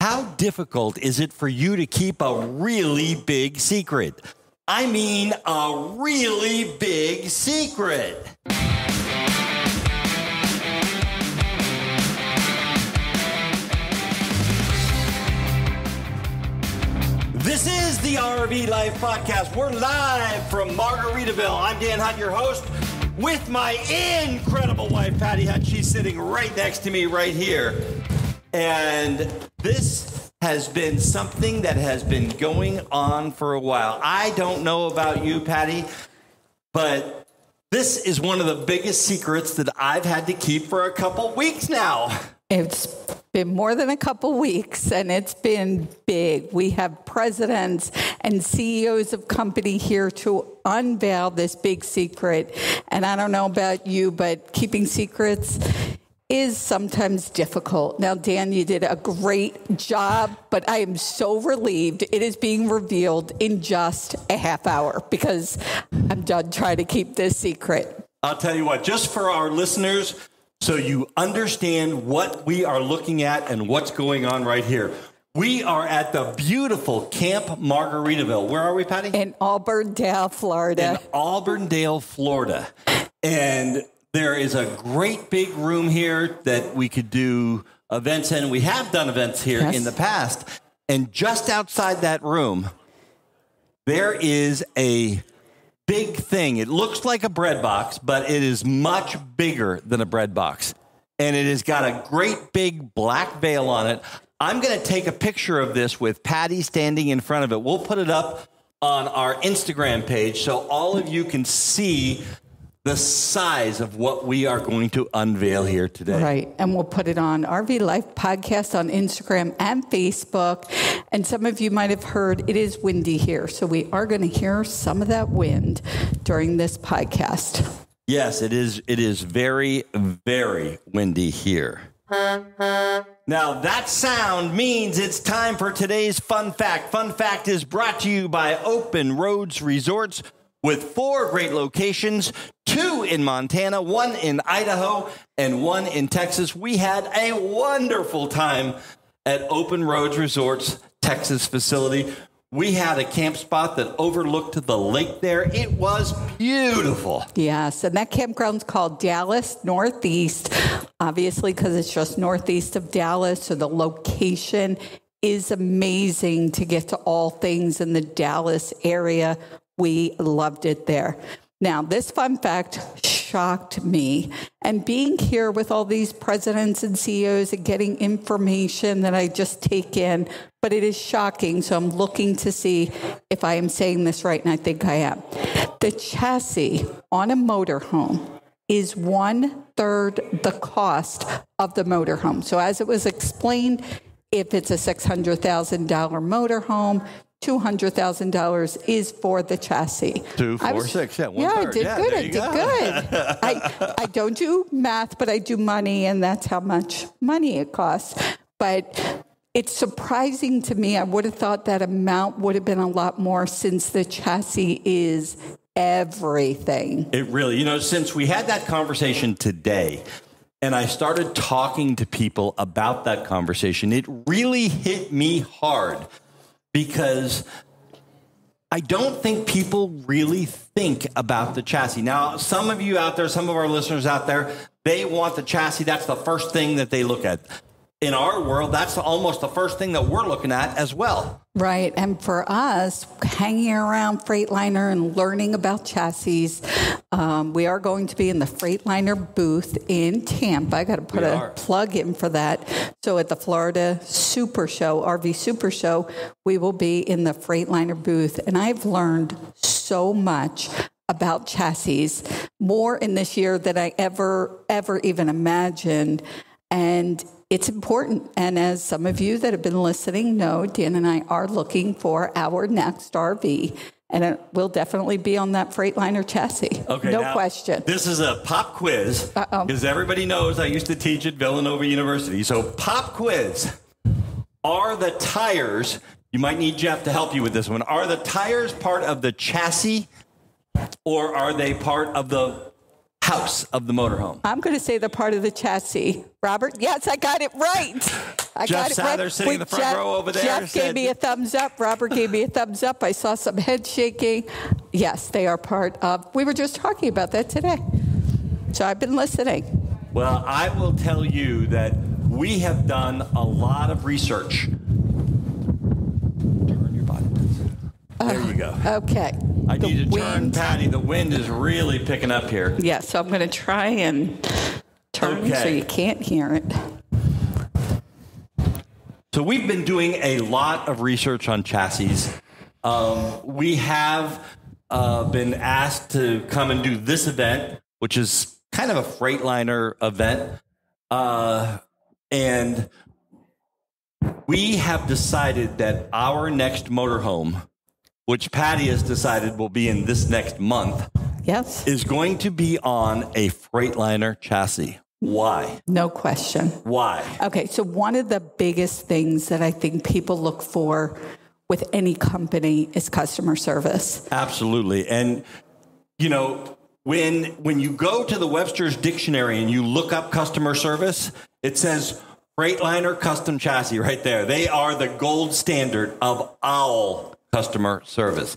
How difficult is it for you to keep a really big secret? I mean, a really big secret. This is the RV Life Podcast. We're live from Margaritaville. I'm Dan Hunt, your host, with my incredible wife, Patti Hunt. She's sitting right next to me right here. And this has been something that has been going on for a while. I don't know about you, Patti, but this is one of the biggest secrets that I've had to keep for a couple weeks now. It's been more than a couple weeks, and it's been big. We have presidents and CEOs of company here to unveil this big secret. And I don't know about you, but keeping secrets is sometimes difficult. Now, Dan, you did a great job, but I am so relieved it is being revealed in just a half hour because I'm done trying to keep this secret. I'll tell you what, just for our listeners, so you understand what we are looking at and what's going on right here. We are at the beautiful Camp Margaritaville. Where are we, Patti? In Auburndale, Florida. In Auburndale, Florida. And there is a great big room here that we could do events in. We have done events here in the past. And just outside that room, there is a big thing. It looks like a bread box, but it is much bigger than a bread box. And it has got a great big black veil on it. I'm going to take a picture of this with Patti standing in front of it. We'll put it up on our Instagram page so all of you can see the size of what we are going to unveil here today. Right. And we'll put it on RV Life Podcast on Instagram and Facebook. And some of you might have heard it is windy here. So we are going to hear some of that wind during this podcast. Yes, it is. It is very, very windy here. Now, that sound means it's time for today's fun fact. Fun fact is brought to you by Open Roads Resorts, with 4 great locations, 2 in Montana, 1 in Idaho, and 1 in Texas. We had a wonderful time at Open Roads Resorts Texas facility. We had a camp spot that overlooked the lake there. It was beautiful. Yes, and that campground's called Dallas Northeast, obviously because it's just northeast of Dallas, so the location is amazing to get to all things in the Dallas area. We loved it there. Now, this fun fact shocked me. And being here with all these presidents and CEOs and getting information that I just take in, but it is shocking. So I'm looking to see if I am saying this right, and I think I am. The chassis on a motorhome is 1/3 the cost of the motorhome. So as it was explained, if it's a $600,000 motorhome, $200,000 is for the chassis. 2, 4, 6, yeah, 1/3. Yeah, I did good. I did good. I don't do math, but I do money, and that's how much money it costs. But it's surprising to me. I would have thought that amount would have been a lot more since the chassis is everything. It really, since we had that conversation today, and I started talking to people about that conversation, it really hit me hard. Because I don't think people really think about the chassis. Now, some of you out there, some of our listeners out there, they want the chassis. That's the first thing that they look at. In our world, that's almost the first thing that we're looking at as well. Right. And for us, hanging around Freightliner and learning about chassis, we are going to be in the Freightliner booth in Tampa. I got to put a plug in for that. So at the Florida Super Show, RV Super Show, we will be in the Freightliner booth. And I've learned so much about chassis, more in this year than I ever even imagined. And it's important. And as some of you that have been listening know, Dan and I are looking for our next RV. And it will definitely be on that Freightliner chassis. Okay, no question. This is a pop quiz. Because everybody knows I used to teach at Villanova University. So pop quiz. Are the tires, you might need Jeff to help you with this one, are the tires part of the chassis or are they part of the house of the motorhome? I'm going to say the part of the chassis. Robert? Yes, I got it right. Jeff Sather sitting in the front row over there. Jeff gave me a thumbs up. Robert gave me a thumbs up. I saw some head shaking. Yes, they are part of. We were just talking about that today. So I've been listening. Well, I will tell you that we have done a lot of research. Turn your body. There you go. Okay. I need to turn, Patti. The wind is really picking up here. Yeah, so I'm going to try and turn so you can't hear it. So we've been doing a lot of research on chassis. We have been asked to come and do this event, which is kind of a Freightliner event. And we have decided that our next motorhome, which Patti has decided will be in this next month, yes, is going to be on a Freightliner chassis. Why? No question. Why? Okay, so one of the biggest things that I think people look for with any company is customer service. Absolutely. And, you know, when you go to the Webster's Dictionary and you look up customer service, it says Freightliner Custom Chassis right there. They are the gold standard of all customer service.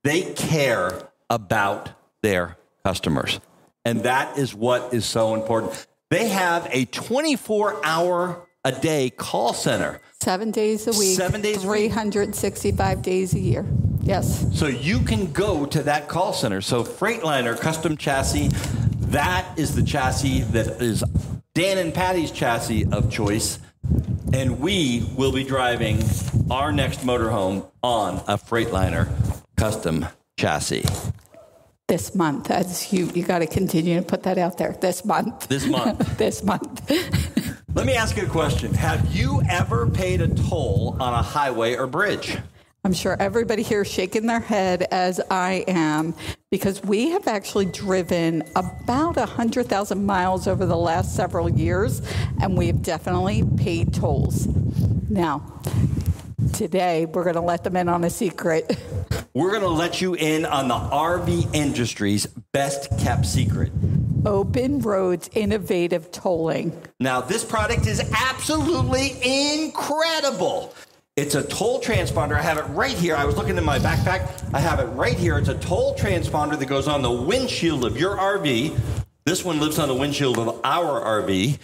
They care about their customers. And that is what is so important. They have a 24-hour-a-day call center. 7 days a week. 7 days a week. 365 days a year. Yes. So you can go to that call center. So Freightliner Custom Chassis, that is the chassis that is Dan and Patti's chassis of choice. And we will be driving our next motorhome on a Freightliner Custom Chassis. This month, as you got to continue to put that out there. This month. This month. This month. Let me ask you a question. Have you ever paid a toll on a highway or bridge? I'm sure everybody here is shaking their head as I am, because we have actually driven about 100,000 miles over the last several years, and we have definitely paid tolls. Now, today, we're going to let them in on a secret. We're going to let you in on the RV industry's best kept secret. Open Roads Innovative Tolling. Now, this product is absolutely incredible. It's a toll transponder. I have it right here. I was looking in my backpack. I have it right here. It's a toll transponder that goes on the windshield of your RV. This one lives on the windshield of our RV.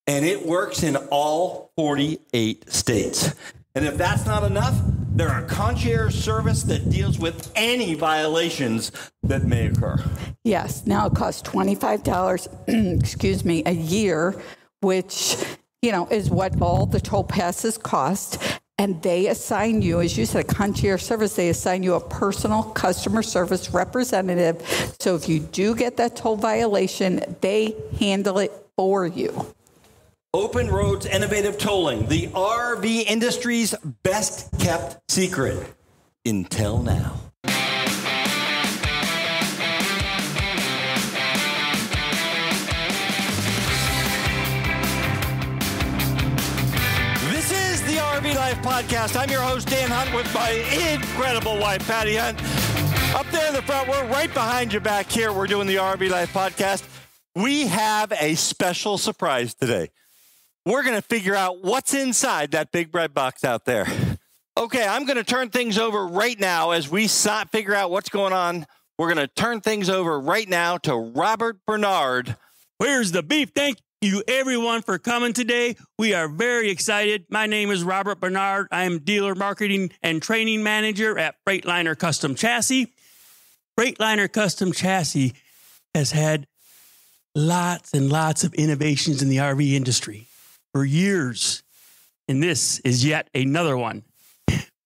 And it works in all 48 states. And if that's not enough, they're a concierge service that deals with any violations that may occur. Yes. Now it costs $25, a year, which, is what all the toll passes cost. And they assign you, as you said, a concierge service, they assign you a personal customer service representative. So if you do get that toll violation, they handle it for you. Open Roads Innovative Tolling, the RV industry's best kept secret until now. This is the RV Life Podcast. I'm your host, Dan Hunt, with my incredible wife, Patti Hunt. Up there in the front, we're right behind you back here. We're doing the RV Life Podcast. We have a special surprise today. We're going to figure out what's inside that big bread box out there. Okay, I'm going to turn things over right now as we figure out what's going on. We're going to turn things over right now to Robert Bernard. Where's the beef? Thank you, everyone, for coming today. We are very excited. My name is Robert Bernard. I am Dealer Marketing and Training Manager at Freightliner Custom Chassis. Freightliner Custom Chassis has had lots and lots of innovations in the RV industry for years, and this is yet another one.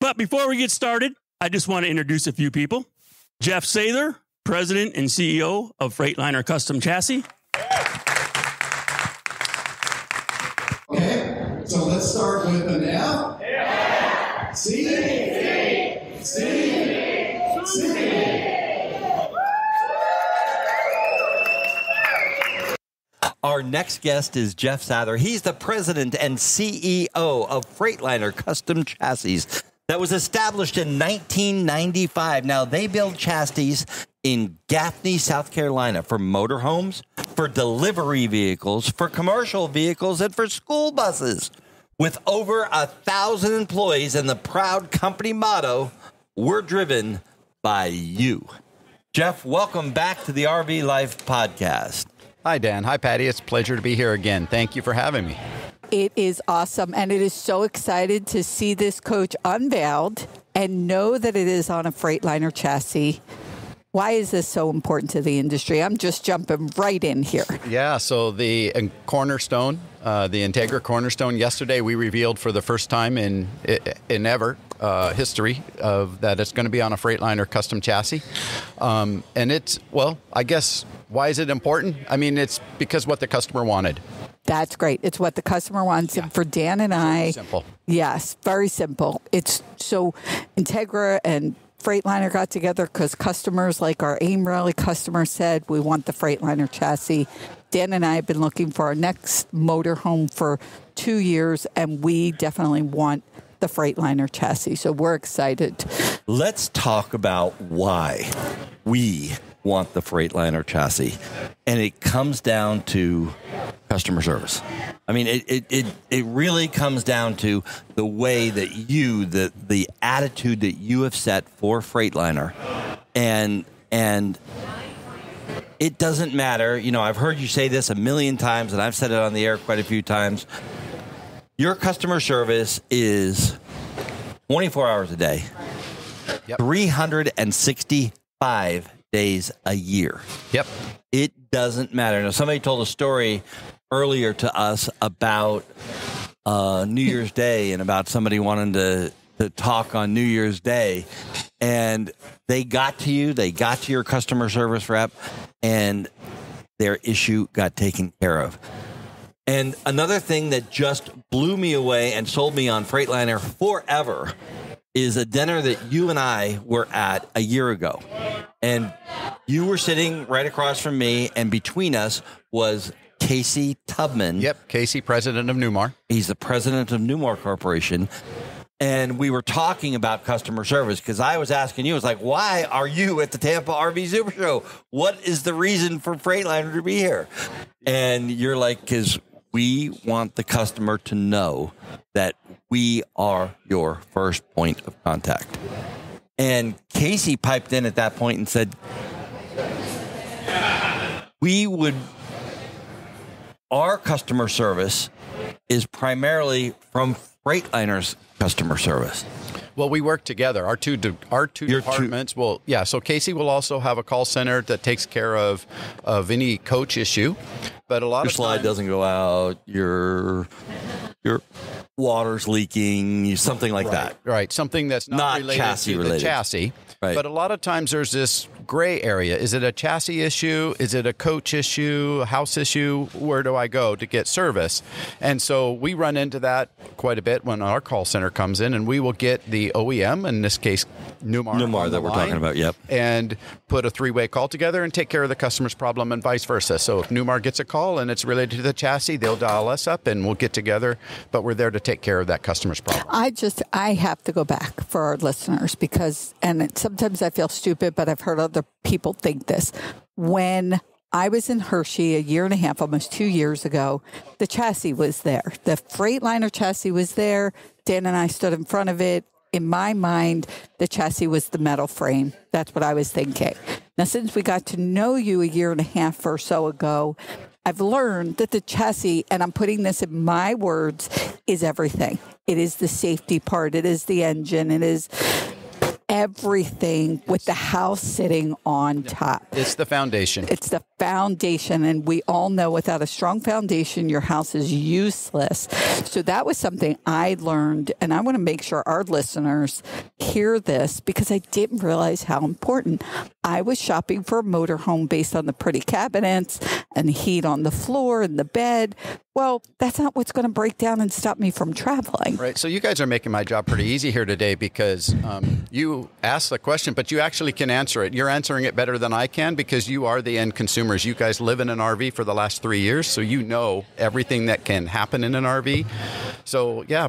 But before we get started, I just want to introduce a few people. Jeff Sather, President and CEO of Freightliner Custom Chassis. Okay, so let's start with an F. Yeah. C. Our next guest is Jeff Sather. He's the president and CEO of Freightliner Custom Chassis that was established in 1995. Now, they build chassis in Gaffney, South Carolina, for motorhomes, for delivery vehicles, for commercial vehicles, and for school buses. With over 1,000 employees and the proud company motto, we're driven by you. Jeff, welcome back to the RV Life podcast. Hi, Dan. Hi, Patti. It's a pleasure to be here again. Thank you for having me. It is awesome, and it is so excited to see this coach unveiled and know that it is on a Freightliner chassis. Why is this so important to the industry? I'm just jumping right in here. Yeah, so the Cornerstone, the Entegra Cornerstone, yesterday we revealed for the first time in ever history of that it's going to be on a Freightliner custom chassis. And it's, well, I guess, why is it important? I mean, it's because what the customer wanted. That's great. It's what the customer wants. Yeah. And for Dan and I, simple. Yes, very simple. It's so Entegra and Freightliner got together because customers like our AIM Rally customer said, we want the Freightliner chassis. Dan and I have been looking for our next motorhome for 2 years, and we definitely want the Freightliner chassis. So we're excited. Let's talk about why we want the Freightliner chassis. And it comes down to customer service. I mean, it really comes down to the way that you, the attitude that you have set for Freightliner. And it doesn't matter. You know, I've heard you say this a million times, and I've said it on the air quite a few times. Your customer service is 24 hours a day, 365 days a year. Yep. It doesn't matter. Now, somebody told a story earlier to us about New Year's Day and about somebody wanting to talk on New Year's Day. And they got to you, they got to your customer service rep, and their issue got taken care of. And another thing that just blew me away and sold me on Freightliner forever is a dinner that you and I were at a year ago. And you were sitting right across from me, and between us was Casey Tubman. Yep, Casey, president of Newmar. He's the president of Newmar Corporation. And we were talking about customer service because I was asking you, I was like, why are you at the Tampa RV Super Show? What is the reason for Freightliner to be here? And you're like, because we want the customer to know that we are your first point of contact. And Casey piped in at that point and said, our customer service is primarily from Freightliner's customer service. Well, we work together. Our two departments will, so Casey will also have a call center that takes care of any coach issue. But a lot your of slide doesn't go out, your water's leaking, something like that. Right, something that's not related chassis to related. The chassis. Right. But a lot of times there's this gray area. Is it a chassis issue? Is it a coach issue, a house issue? Where do I go to get service? And so we run into that quite a bit when our call center comes in, and we will get the OEM, in this case, Newmar that we're talking about, yep. And put a three-way call together and take care of the customer's problem and vice versa. So if Newmar gets a call and it's related to the chassis, they'll dial us up and we'll get together, but we're there to take care of that customer's problem. I have to go back for our listeners because, and sometimes I feel stupid, but I've heard other people think this. When I was in Hershey a year and a half, almost 2 years ago, the chassis was there. The Freightliner chassis was there. Dan and I stood in front of it. In my mind, the chassis was the metal frame. That's what I was thinking. Now, since we got to know you a year and a half or so ago, I've learned that the chassis, and I'm putting this in my words, is everything. It is the safety part. It is the engine. It is everything with the house sitting on top. It's the foundation. It's the foundation. And we all know without a strong foundation, your house is useless. So that was something I learned. And I want to make sure our listeners hear this because I didn't realize how important. I was shopping for a motorhome based on the pretty cabinets and heat on the floor and the bed. Well, that's not what's going to break down and stop me from traveling. Right. So you guys are making my job pretty easy here today because you asked the question, but you actually can answer it. You're answering it better than I can because you are the end consumers. You guys live in an RV for the last 3 years, so you know everything that can happen in an RV. So, yeah.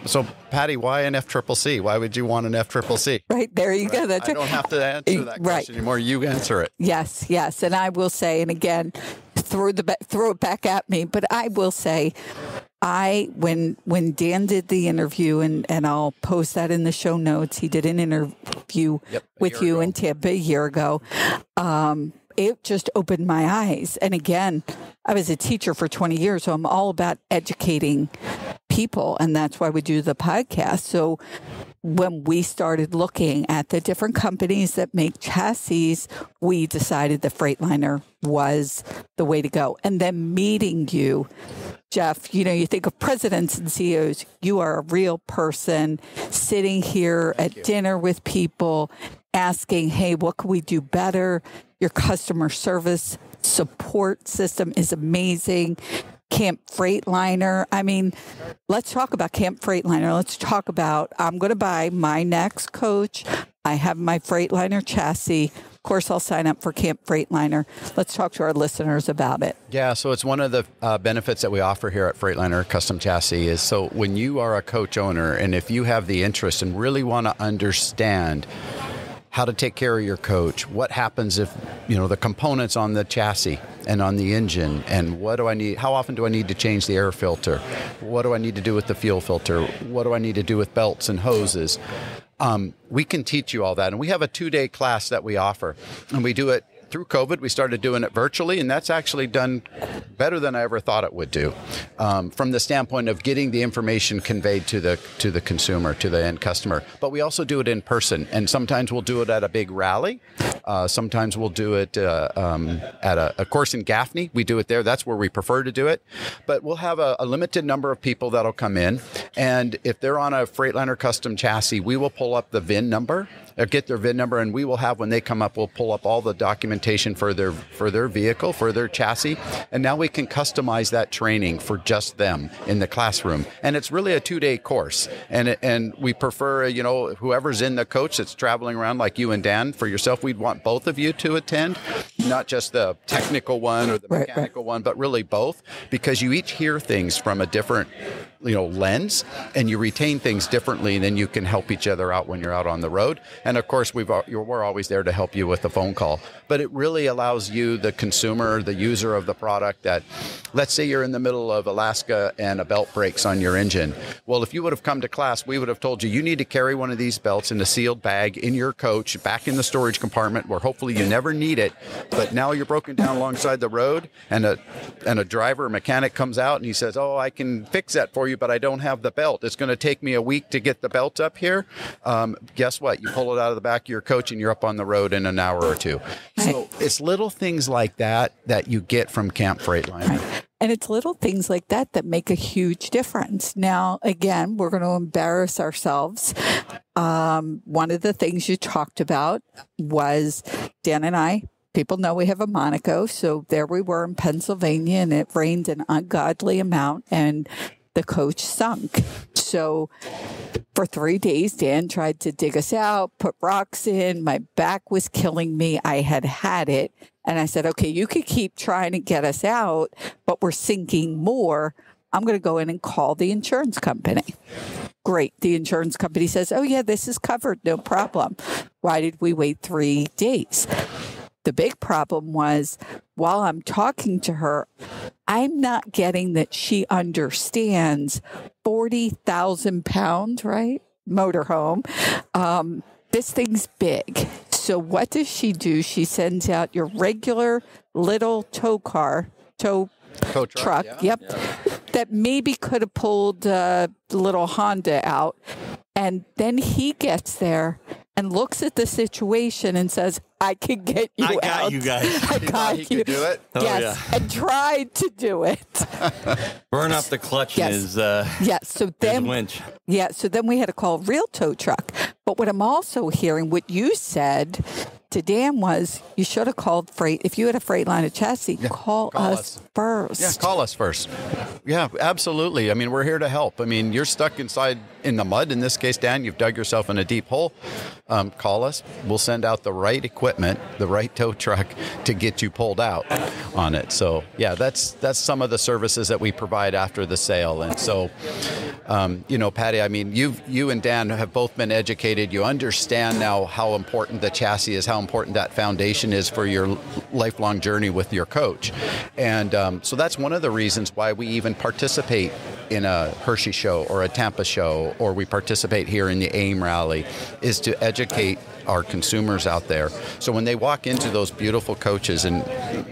So, Patti, why an FCCC? Why would you want an FCCC? Right, there you go. That's I don't have to answer that question anymore. You answer it. Yes. And I will say, and again, throw it back at me, but I will say, when Dan did the interview, and I'll post that in the show notes, he did an interview with you in Tampa a year ago. It just opened my eyes. And again, I was a teacher for 20 years, so I'm all about educating people, and that's why we do the podcast. So when we started looking at the different companies that make chassis, we decided the Freightliner was the way to go. And then meeting you, Jeff, you think of presidents and CEOs. You are a real person sitting here at dinner with people asking, hey, what can we do better? Your customer service support system is amazing. Camp Freightliner. I mean, let's talk about Camp Freightliner. Let's talk about, I'm going to buy my next coach. I have my Freightliner chassis. Of course, I'll sign up for Camp Freightliner. Let's talk to our listeners about it. Yeah, so it's one of the benefits that we offer here at Freightliner Custom Chassis is, so when you are a coach owner, and if you have the interest and really want to understand how to take care of your coach, what happens if, the components on the chassis and on the engine, and what do I need, how often do I need to change the air filter? What do I need to do with the fuel filter? What do I need to do with belts and hoses? We can teach you all that. And we have a 2-day class that we offer, and we do it through COVID. We started doing it virtually, and that's actually done better than I ever thought it would do, from the standpoint of getting the information conveyed to the consumer, to the end customer. But we also do it in person, and sometimes we'll do it at a big rally. Sometimes we'll do it at a course in Gaffney. We do it there. That's where we prefer to do it. But we'll have a limited number of people that'll come in, and if they're on a Freightliner custom chassis, we will pull up the VIN number, or get their VIN number, and we will have, when they come up, we'll pull up all the documentation for their vehicle, for their chassis, and now we can customize that training for just them in the classroom. And it's really a 2-day course, and we prefer, whoever's in the coach that's traveling around, like you and Dan. For yourself, we'd want both of you to attend, not just the technical one or the mechanical one, but really both, because you each hear things from a different lens, and you retain things differently, and then you can help each other out when you're out on the road. And of course, we're always there to help you with the phone call. But it really allows you, the consumer, the user of the product, that, let's say you're in the middle of Alaska and a belt breaks on your engine. Well, if you would have come to class, we would have told you, you need to carry one of these belts in a sealed bag in your coach, back in the storage compartment, where hopefully you never need it. But now you're broken down alongside the road, and a driver, a mechanic comes out, and he says, oh, I can fix that for you, but I don't have the belt. It's going to take me a week to get the belt up here. Guess what? You pull it out of the back of your coach, and you're up on the road in an hour or two. So it's little things like that you get from Camp Freightliner. Right. And it's little things like that make a huge difference. Now, again, we're going to embarrass ourselves. One of the things you talked about was Dan and I. People know we have a Monaco, so there we were in Pennsylvania, and it rained an ungodly amount, and the coach sunk. So for 3 days, Dan tried to dig us out, put rocks in. My back was killing me. I had it. And I said, okay, you could keep trying to get us out, but we're sinking more. I'm going to go in and call the insurance company. Great. The insurance company says, oh, yeah, this is covered. No problem. Why did we wait 3 days? The big problem was, while I'm talking to her, I'm not getting that she understands 40,000 pounds, right? Motorhome. This thing's big. So what does she do? She sends out your regular little tow truck. Yep. That maybe could have pulled the little Honda out. And then he gets there and looks at the situation and says, I can get you out. I got you guys. I got you. Could do it? Yes, and tried to do it. Burn up the clutch in his winch. Yeah, so then we had to call a real tow truck. But what I'm also hearing, what you said, to Dan was, you should have called if you had a Freightliner Chassis, call us first. Yeah, call us first. Yeah, absolutely. I mean, we're here to help. I mean, you're stuck inside in the mud. In this case, Dan, you've dug yourself in a deep hole. Call us. We'll send out the right equipment, the right tow truck to get you pulled out on it. So, yeah, that's some of the services that we provide after the sale. And so, Patti, I mean, you and Dan have both been educated. You understand now how important the chassis is, how important that foundation is for your lifelong journey with your coach. And so that's one of the reasons why we even participate in a Hershey show or a Tampa show, or we participate here in the AIM rally, is to educate our consumers out there. So when they walk into those beautiful coaches, and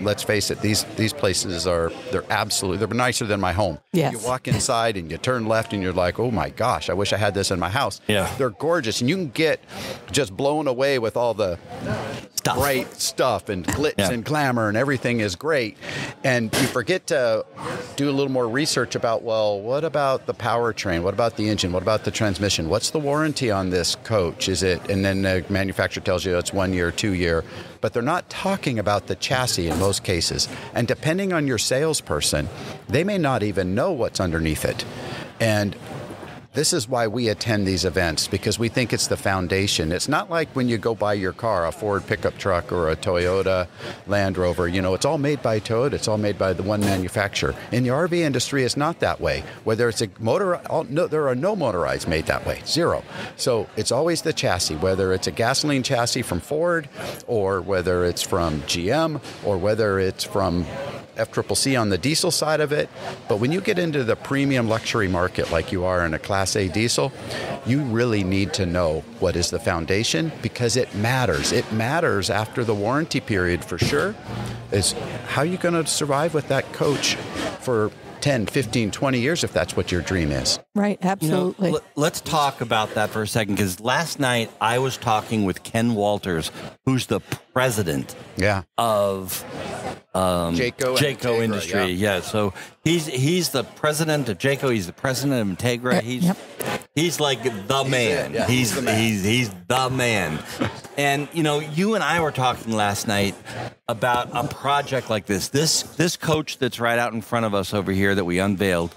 let's face it, these places they're nicer than my home. Yes. You walk inside and you turn left and you're like, oh my gosh, I wish I had this in my house. Yeah. They're gorgeous, and you can get just blown away with all the bright stuff and glitz and glamour, and everything is great. And you forget to do a little more research about, well, what about the powertrain? What about the engine? What about the transmission? What's the warranty on this coach? Is it, and then the manufacturer tells you it's 1 year, 2 year, but they're not talking about the chassis in most cases. And depending on your salesperson, they may not even know what's underneath it. And this is why we attend these events, because we think it's the foundation. It's not like when you go buy your car, a Ford pickup truck or a Toyota Land Rover. It's all made by Toyota. It's all made by the one manufacturer. In the RV industry, it's not that way. Whether it's a motor, there are no motorized made that way. Zero. So it's always the chassis, whether it's a gasoline chassis from Ford, or whether it's from GM, or whether it's from FCCC on the diesel side of it. But when you get into the premium luxury market like you are in a Class A diesel, you really need to know what is the foundation, because it matters. It matters after the warranty period for sure. Is how you going to survive with that coach for 10, 15, 20 years if that's what your dream is. Right, absolutely. Let's talk about that for a second, because last night I was talking with Ken Walters, who's the president of Jayco Industry. Yeah. So he's the president of Jayco. He's the president of Entegra. He's like the man. He's the man. And you and I were talking last night about a project like this. This coach that's right out in front of us over here that we unveiled.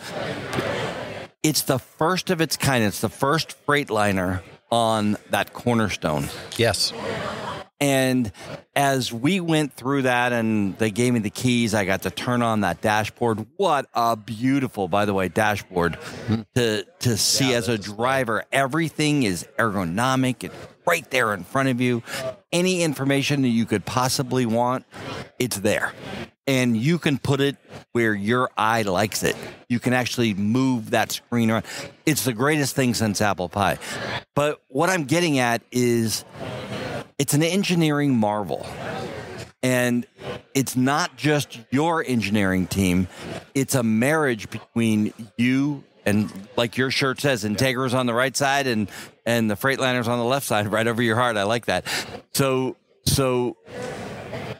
It's the first of its kind. It's the first Freightliner on that Cornerstone. Yes. And as we went through that and they gave me the keys, I got to turn on that dashboard. What a beautiful, by the way, dashboard to see as a driver. Everything is ergonomic. It's right there in front of you. Any information that you could possibly want, it's there. And you can put it where your eye likes it. You can actually move that screen around. It's the greatest thing since apple pie. But what I'm getting at is it's an engineering marvel. And it's not just your engineering team. It's a marriage between you and, like your shirt says, Entegra's on the right side and the Freightliner's on the left side, right over your heart. I like that. So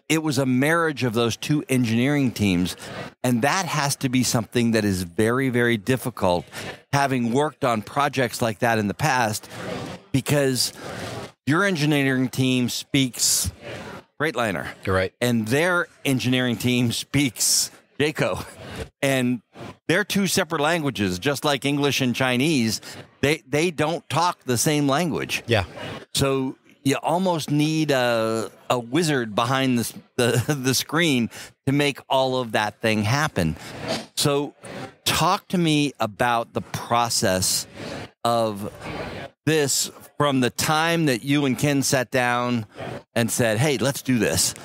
it was a marriage of those two engineering teams, and that has to be something that is very, very difficult, having worked on projects like that in the past, because your engineering team speaks Freightliner. You're right. And their engineering team speaks Jayco. And they're two separate languages, just like English and Chinese. They don't talk the same language. Yeah. So you almost need a wizard behind the screen to make all of that thing happen. So talk to me about the process of this from the time that you and Ken sat down and said, hey, let's do this,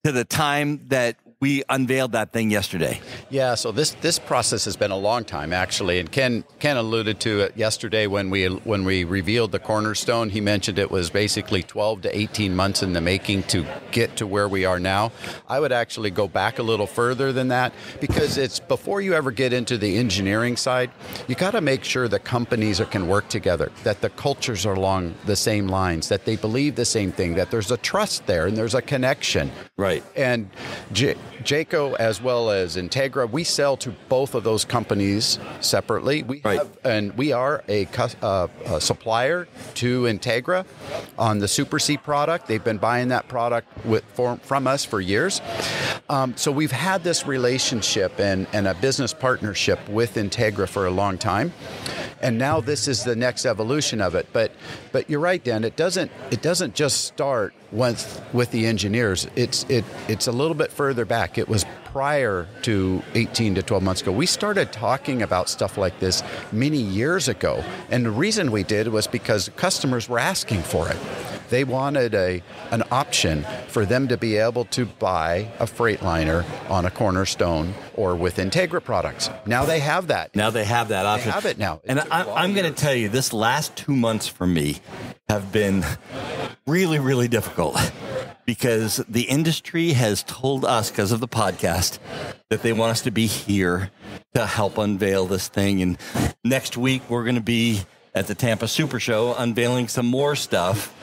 to the time that we unveiled that thing yesterday. Yeah, so this process has been a long time, actually. And Ken alluded to it yesterday when we revealed the Cornerstone. He mentioned it was basically 12 to 18 months in the making to get to where we are now. I would actually go back a little further than that, because it's before you ever get into the engineering side, you got to make sure the companies can work together, that the cultures are along the same lines, that they believe the same thing, that there's a trust there and there's a connection. Right. And Jayco as well as Entegra, we sell to both of those companies separately. We are a supplier to Entegra on the Super C product. They've been buying that product from us for years. So we've had this relationship and a business partnership with Entegra for a long time. And now this is the next evolution of it. But you're right, Dan. It doesn't just start with the engineers. It's a little bit further back. It was prior to 18 to 12 months ago. We started talking about stuff like this many years ago. And the reason we did was because customers were asking for it. They wanted an option for them to be able to buy a Freightliner on a Cornerstone or with Entegra products. Now they have that. Now they have that option. They have it now. And I'm going to tell you, this last 2 months for me have been really, really difficult because the industry has told us, because of the podcast, that they want us to be here to help unveil this thing. And next week, we're going to be at the Tampa Super Show unveiling some more stuff.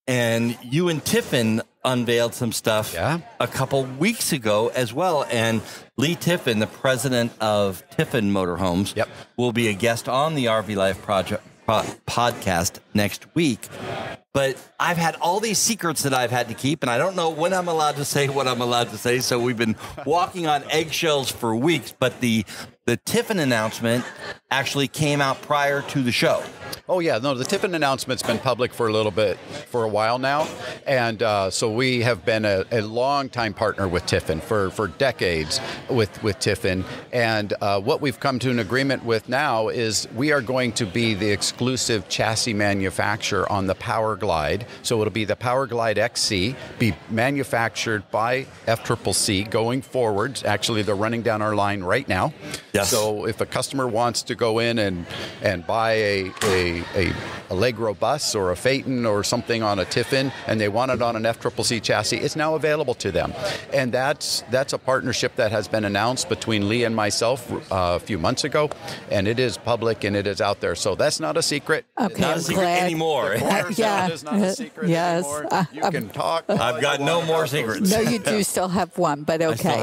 And you and Tiffin unveiled some stuff a couple weeks ago as well. And Lee Tiffin, the president of Tiffin Motorhomes, will be a guest on the RV Life podcast next week. But I've had all these secrets that I've had to keep, and I don't know when I'm allowed to say what I'm allowed to say. So we've been walking on eggshells for weeks. But the Tiffin announcement actually came out prior to the show. Oh, yeah. No, the Tiffin announcement's been public for a while now. And so we have been a long-time partner with Tiffin for decades with Tiffin. And what we've come to an agreement with now is we are going to be the exclusive chassis manufacturer on the Power Glide. So it'll be the Power Glide XC, be manufactured by FCCC going forward. Actually, they're running down our line right now. Yes. So if a customer wants to go in and buy a Allegro bus or a Phaeton or something on a Tiffin and they want it on an FCCC chassis, it's now available to them. And that's a partnership that has been announced between Lee and myself a few months ago, and it is public and it is out there. So that's not a secret. Okay, not a secret anymore. Yeah, is not a secret anymore. You can talk. I've got no more secrets. No, you do still have one, but okay.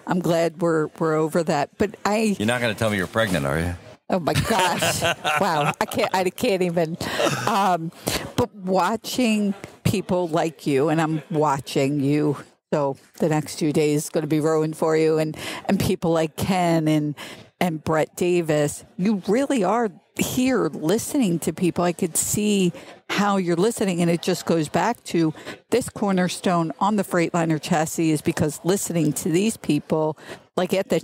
I'm glad we're over that. But you're not going to tell me you're pregnant, are you? Oh my gosh! Wow, I can't even. But watching people like you, and I'm watching you, so the next 2 days is going to be rowing for you, and people like Ken and Brett Davis, you really are here listening to people. I could see how you're listening, and it just goes back to this cornerstone on the Freightliner chassis is because listening to these people, like at the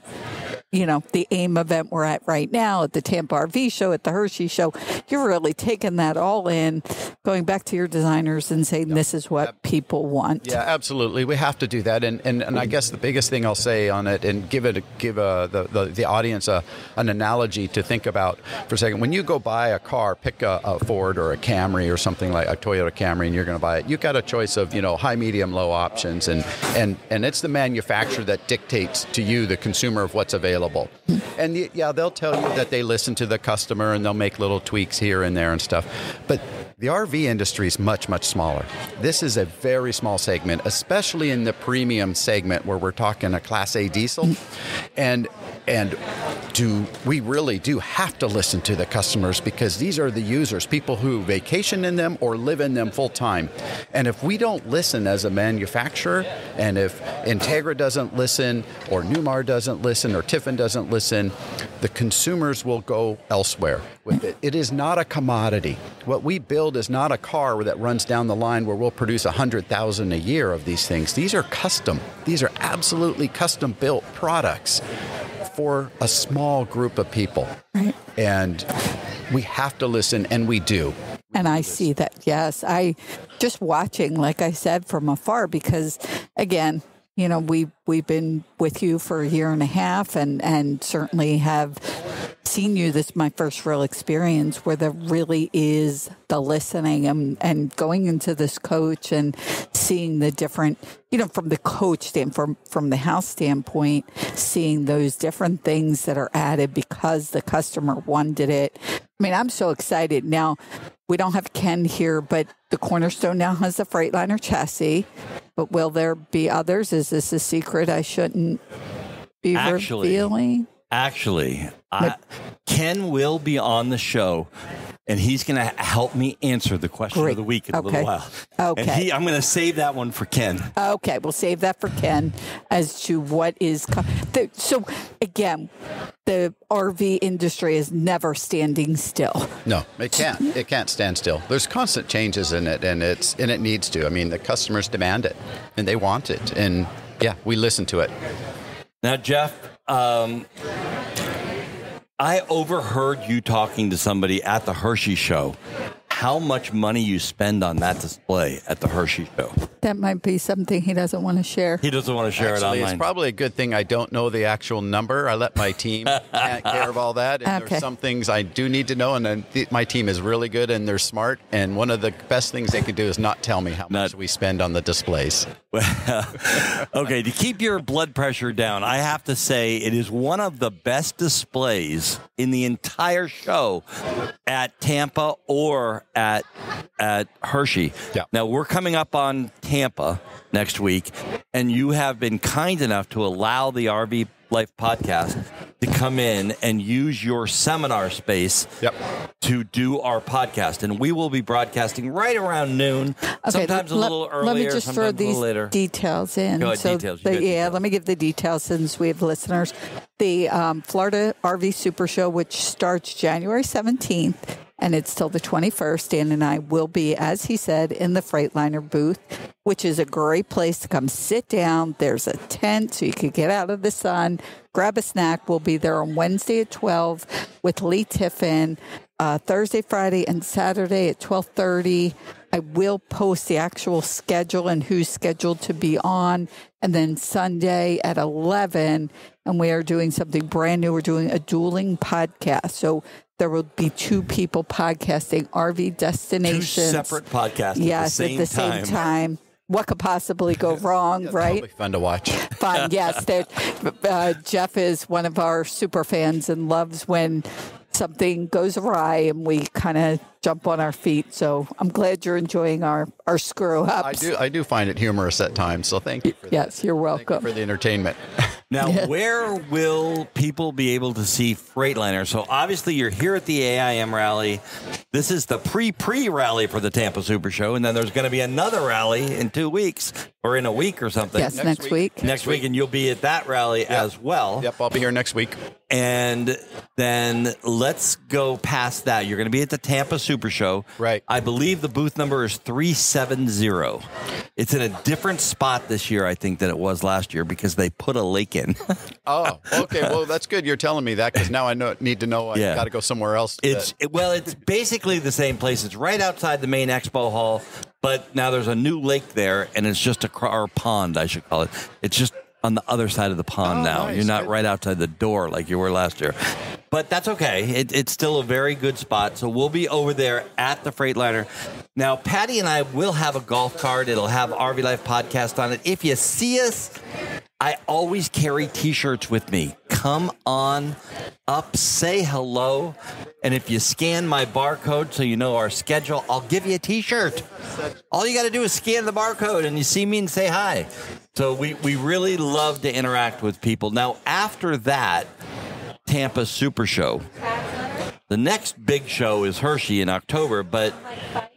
AIM event we're at right now, at the Tampa RV show, at the Hershey show, you're really taking that all in, going back to your designers and saying this is what people want. Yeah, absolutely. We have to do that. And I guess the biggest thing I'll say on it and give the audience an analogy to think about for a second. When you go buy a car, pick a Ford or a Camry or something like a Toyota Camry, and you're going to buy it, you've got a choice of, high, medium, low options. And it's the manufacturer that dictates to you, the consumer, of what's available. And they'll tell you that they listen to the customer and they'll make little tweaks here and there and stuff. But the RV industry is much, much smaller. This is a very small segment, especially in the premium segment where we're talking a Class A diesel. And we really do have to listen to the customers because these are the users, people who vacation in them or live in them full time. And if we don't listen as a manufacturer, and if Entegra doesn't listen, or Newmar doesn't listen, or Tiffin doesn't listen, the consumers will go elsewhere with it. It is not a commodity. What we build is not a car that runs down the line where we'll produce 100,000 a year of these things. These are custom. These are absolutely custom built products for a small group of people. Right. And we have to listen, and we do. And I see that, yes. I just watching, like I said, from afar, because, again, we've been with you for a year and a half and certainly have seen you. This is my first real experience where there really is the listening and going into this coach and seeing the different, from the coach standpoint, from the house standpoint, seeing those different things that are added because the customer wanted it. I mean, I'm so excited. Now, we don't have Ken here, but the Cornerstone now has the Freightliner chassis. But will there be others? Is this a secret I shouldn't be revealing? Actually, Ken will be on the show, and he's going to help me answer the question of the week in a little while. Okay. And I'm going to save that one for Ken. Okay, we'll save that for Ken as to what is... So, again, the RV industry is never standing still. No, it can't. It can't stand still. There's constant changes in it, and it needs to. I mean, the customers demand it, and they want it, and yeah, we listen to it. Now, Jeff, I overheard you talking to somebody at the Hershey show. How much money you spend on that display at the Hershey show? That might be something he doesn't want to share. He doesn't want to share it online. It's probably a good thing I don't know the actual number. I let my team take care of all that. And there's some things I do need to know, and then my team is really good and they're smart. And one of the best things they could do is not tell me how much we spend on the displays. Okay, to keep your blood pressure down, I have to say it is one of the best displays in the entire show at Tampa or at Hershey. Yeah. Now, we're coming up on Tampa next week, and you have been kind enough to allow the RV Life podcast to come in and use your seminar space to do our podcast. And we will be broadcasting right around noon, sometimes a little earlier, let me just throw these details in. Go ahead, details. Let me give the details since we have listeners. The Florida RV Super Show, which starts January 17th, and it's till the 21st. Dan and I will be, as he said, in the Freightliner booth, which is a great place to come sit down. There's a tent so you can get out of the sun, grab a snack. We'll be there on Wednesday at 12 with Lee Tiffin, Thursday, Friday, and Saturday at 12:30. I will post the actual schedule and who's scheduled to be on. And then Sunday at 11, and we are doing something brand new. We're doing a dueling podcast. So there will be two people podcasting RV destinations. Two separate podcasts at the same time. What could possibly go wrong, right? That'll be fun to watch. Fun, yes. Jeff is one of our super fans and loves when something goes awry and we kind of jump on our feet. So I'm glad you're enjoying our screw ups. I do find it humorous at times. So thank you for that. Yes, you're welcome. Thank you for the entertainment. Now, where will people be able to see Freightliner? So obviously you're here at the AIM rally. This is the pre-rally for the Tampa Super Show. And then there's going to be another rally in 2 weeks or in a week or something. Yes, next week. Next week. And you'll be at that rally as well. Yep, I'll be here next week. And then let's go past that. You're going to be at the Tampa Super Show. Right. I believe the booth number is 370. It's in a different spot this year, I think, than it was last year because they put a lake in. Oh, okay. Well, that's good. You're telling me that because now I need to know I got to go somewhere else. It's basically the same place. It's right outside the main expo hall, but now there's a new lake there, and it's just or pond, I should call it. It's just on the other side of the pond now. Nice. You're not right outside the door like you were last year. But that's okay. It's still a very good spot. So we'll be over there at the Freightliner. Now, Patti and I will have a golf cart. It'll have RV Life Podcast on it. If you see us, I always carry T-shirts with me. Come on up, say hello. And if you scan my barcode so you know our schedule, I'll give you a T-shirt. All you got to do is scan the barcode and you see me and say hi. So we really love to interact with people. Now, after that Tampa Super Show, the next big show is Hershey in October, but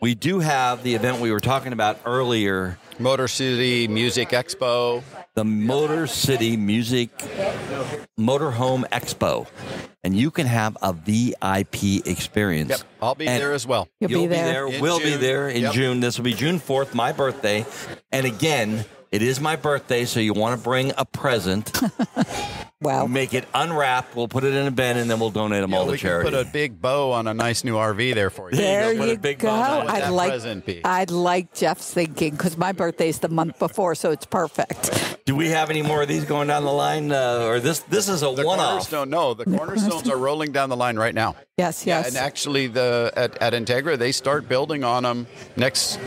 we do have the event we were talking about earlier. Motor City Music Expo. The Motor City Music Motorhome Expo. And you can have a VIP experience. Yep, I'll be there as well. You'll be there. We'll be there in June. This will be June 4th, my birthday. And again, it is my birthday, so you want to bring a present. Wow. Make it unwrap. We'll put it in a bin, and then we'll donate them all to charity. We can put a big bow on a nice new RV there for you. There you put a big go. bow on I'd like Jeff's thinking, because my birthday's the month before, so it's perfect. Do we have any more of these going down the line? Or this is a one-off? No, the Cornerstones are rolling down the line right now. Yes. Yeah, and actually, at Entegra, they start building on them next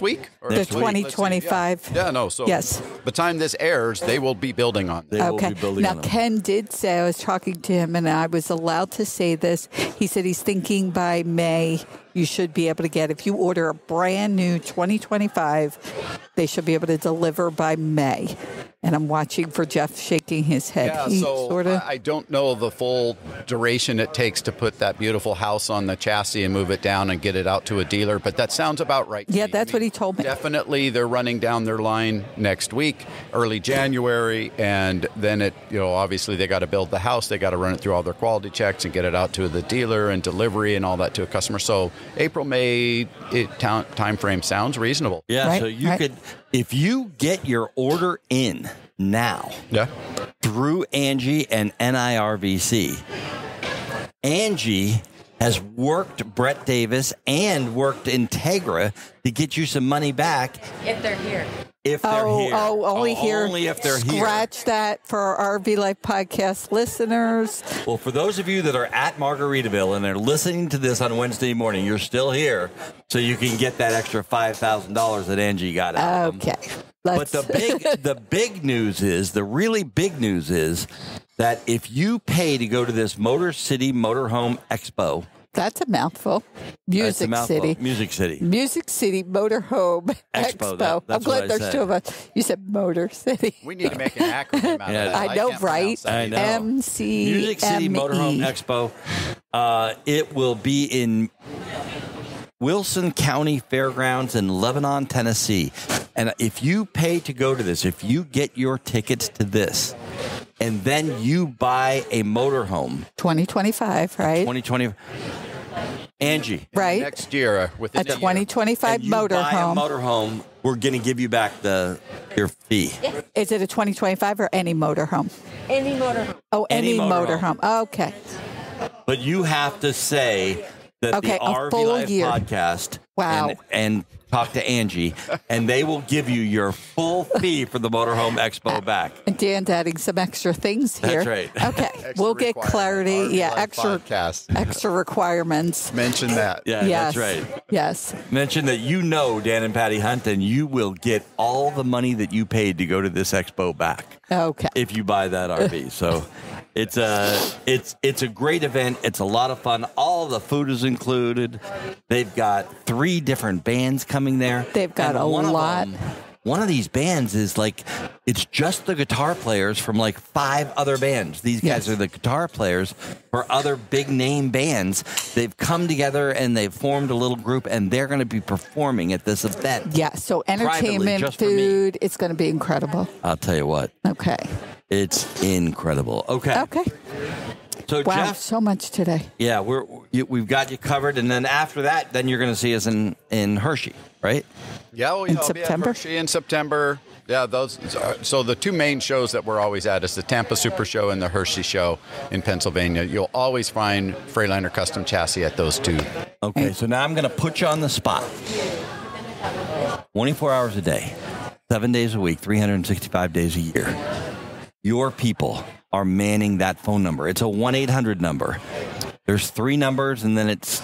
week? Or the 2025. Yeah, no. So yes. The time this airs, they will be building on them. They will be building on them. Now, Ken did say, I was talking to him, and I was allowed to say this. He said he's thinking by May you should be able to get. If you order a brand new 2025, they should be able to deliver by May. And I'm watching for Jeff shaking his head. Yeah, I don't know the full duration it takes to put that beautiful house on the chassis and move it down and get it out to a dealer, but that sounds about right. Yeah, that's what he told me. Definitely, they're running down their line next week, early January, and then it, obviously they got to build the house, they got to run it through all their quality checks and get it out to the dealer and delivery and all that to a customer. So April, May time frame sounds reasonable. Yeah, right, so you could, if you get your order in now through Angie and NIRVC, Angie has worked Brett Davis and worked Entegra to get you some money back. If they're here. If they're here. Only here. Only if they're here. Scratch that for our RV Life podcast listeners. Well, for those of you that are at Margaritaville and are listening to this on Wednesday morning, you're still here, so you can get that extra $5,000 that Angie got out of them. Okay. But the big news is, the really big news is that if you pay to go to this Motor City Motorhome Expo. That's a mouthful. Music City Motorhome Expo. I'm glad there's two of us. You said Motor City. We need to make an acronym out of that. I know, right? I know. MCME. Music City Motorhome Expo. It will be in Wilson County Fairgrounds in Lebanon, Tennessee. And if you pay to go to this, if you get your tickets to this, and then you buy a motorhome. 2025, right? 2020. Angie. Right. Next year. A 2025 motorhome. Buy a motorhome, we're going to give you back your fee. Is it a 2025 or any motorhome? Any motorhome. Oh, any motorhome. Okay. But you have to say that the RV Life podcast and talk to Angie, and they will give you your full fee for the Motorhome Expo back. And Dan's adding some extra things here. That's right. Okay. We'll get clarity. Yeah, extra requirements. Mention that. Yeah, yes. That's right. Yes. Mention that Dan and Patty Hunt, and you will get all the money that you paid to go to this expo back. Okay. If you buy that RV. So it's a great event. It's a lot of fun. All the food is included. They've got 3 different bands coming there. They've got a lot. One of these bands is it's just the guitar players from 5 other bands. These guys are the guitar players for other big name bands. They've come together and they've formed a little group, and they're going to be performing at this event. Yeah, so entertainment, food, it's going to be incredible. I'll tell you what. Okay. It's incredible. Okay. So wow, Jeff, so much today. Yeah, we've got you covered, and then after that, then you're going to see us in Hershey, right? Yeah, in September. Hershey in September. Yeah, those. So the 2 main shows that we're always at is the Tampa Super Show and the Hershey Show in Pennsylvania. You'll always find Freightliner Custom Chassis at those 2. Okay, so now I'm going to put you on the spot. 24 hours a day, 7 days a week, 365 days a year. Your people are manning that phone number. It's a 1-800 number. There's 3 numbers, and then it's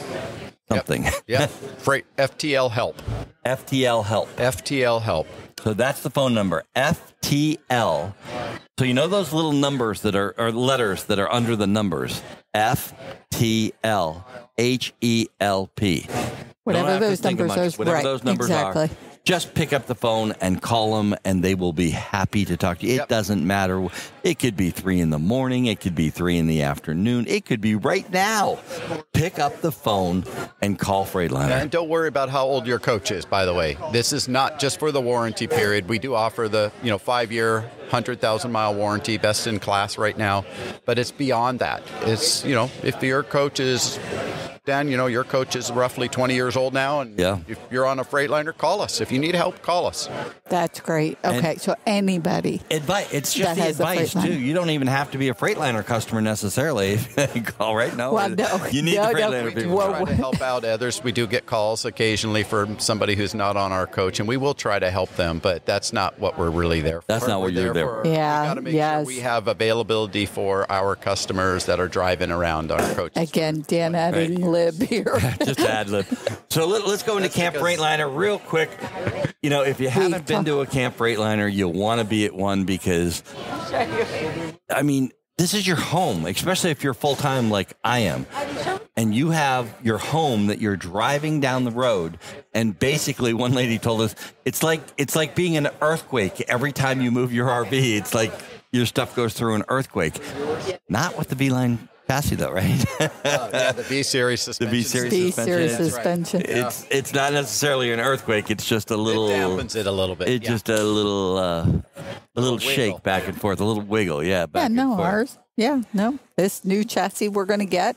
something. Yep. Freight FTL help. FTL help. FTL help. So that's the phone number. FTL. So you know those little numbers that are, or letters that are under the numbers. FTL. HELP. Whatever those numbers are. Right. Those numbers exactly. are. Just pick up the phone and call them, and they will be happy to talk to you. It doesn't matter. It could be 3 in the morning. It could be 3 in the afternoon. It could be right now. Pick up the phone and call Freightliner. And don't worry about how old your coach is, by the way. This is not just for the warranty period. We do offer the 5-year, 100,000-mile warranty, best in class right now. But it's beyond that. It's, if your coach is... Dan, your coach is roughly 20 years old now, and if you're on a Freightliner, call us. If you need help, call us. That's great. Okay, so anybody. It's just the advice, too. You don't even have to be a Freightliner customer necessarily. Call right now. Well, no. You need the Freightliner people. We try to help out others. We do get calls occasionally for somebody who's not on our coach, and we will try to help them, but that's not what we're really there for. That's not what you're there for. Yeah, we got to make sure we have availability for our customers that are driving around our coaches. Again, Dan adding lib here. Just ad lib. So let's go into Camp Freightliner real quick. If you haven't been to a Camp Freightliner, you'll want to be at one because, this is your home, especially if you're full-time like I am. and you have your home that you're driving down the road, and basically one lady told us it's like being in an earthquake every time you move your RV. It's like your stuff goes through an earthquake. Not with the V-Line chassis, though, right? Yeah, the B-Series suspension. The B-Series B-Series suspension. Right. It's not necessarily an earthquake. It's just a little. It dampens it a little bit. It's just a little shake back and forth, a little wiggle. Yeah. Back and forth. Ours. Yeah, no. This new chassis we're going to get,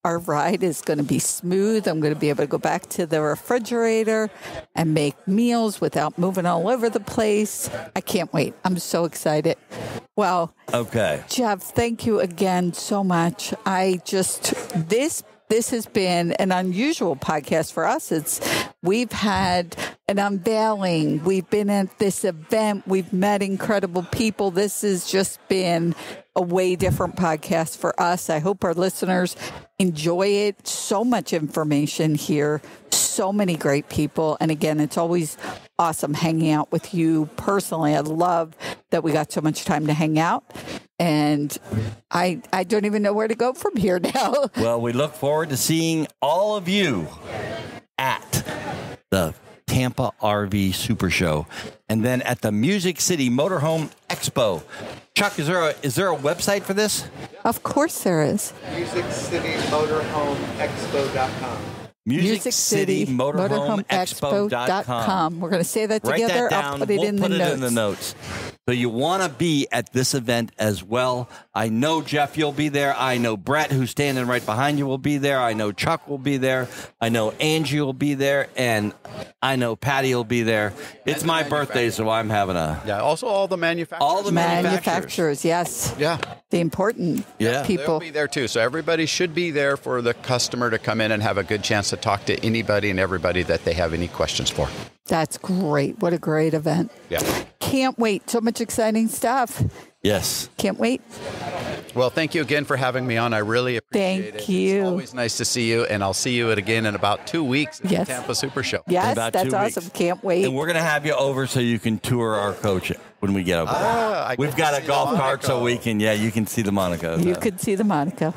our ride is going to be smooth. I'm going to be able to go back to the refrigerator and make meals without moving all over the place. I can't wait. I'm so excited. Well, okay. Jeff, thank you again so much. This has been an unusual podcast for us. We've had an unveiling. We've been at this event. We've met incredible people. This has just been a way different podcast for us. I hope our listeners enjoy it. So much information here. So many great people. And again, it's always awesome hanging out with you personally. I love that we got so much time to hang out. And I don't even know where to go from here now. Well, we look forward to seeing all of you at the Tampa RV Super Show, and then at the Music City Motorhome Expo. Chuck, is there a website for this? Of course there is. MusicCityMotorhomeExpo.com. MusicCityMotorhomeExpo.com. We're going to say that Write together. That down. I'll put it in the notes. So you want to be at this event as well. I know, Jeff, you'll be there. I know Brett, who's standing right behind you, will be there. I know Chuck will be there. I know Angie will be there. And I know Patti will be there. It's my birthday, so I'm having a... Yeah, also all the manufacturers. All the manufacturers. Yes. Yeah. The important people. They'll be there too. So everybody should be there for the customer to come in and have a good chance to talk to anybody and everybody that they have any questions for. That's great. What a great event. Yeah. Can't wait. So much exciting stuff. Yes. Can't wait. Well, thank you again for having me on. I really appreciate it. Thank you. It's always nice to see you, and I'll see you again in about 2 weeks at the Tampa Super Show. Yes, About that's 2 awesome. weeks. Can't wait. And we're going to have you over so you can tour our coach when we get over there. We've got a golf cart so we can, you can see the Monaco. You could see the Monaco.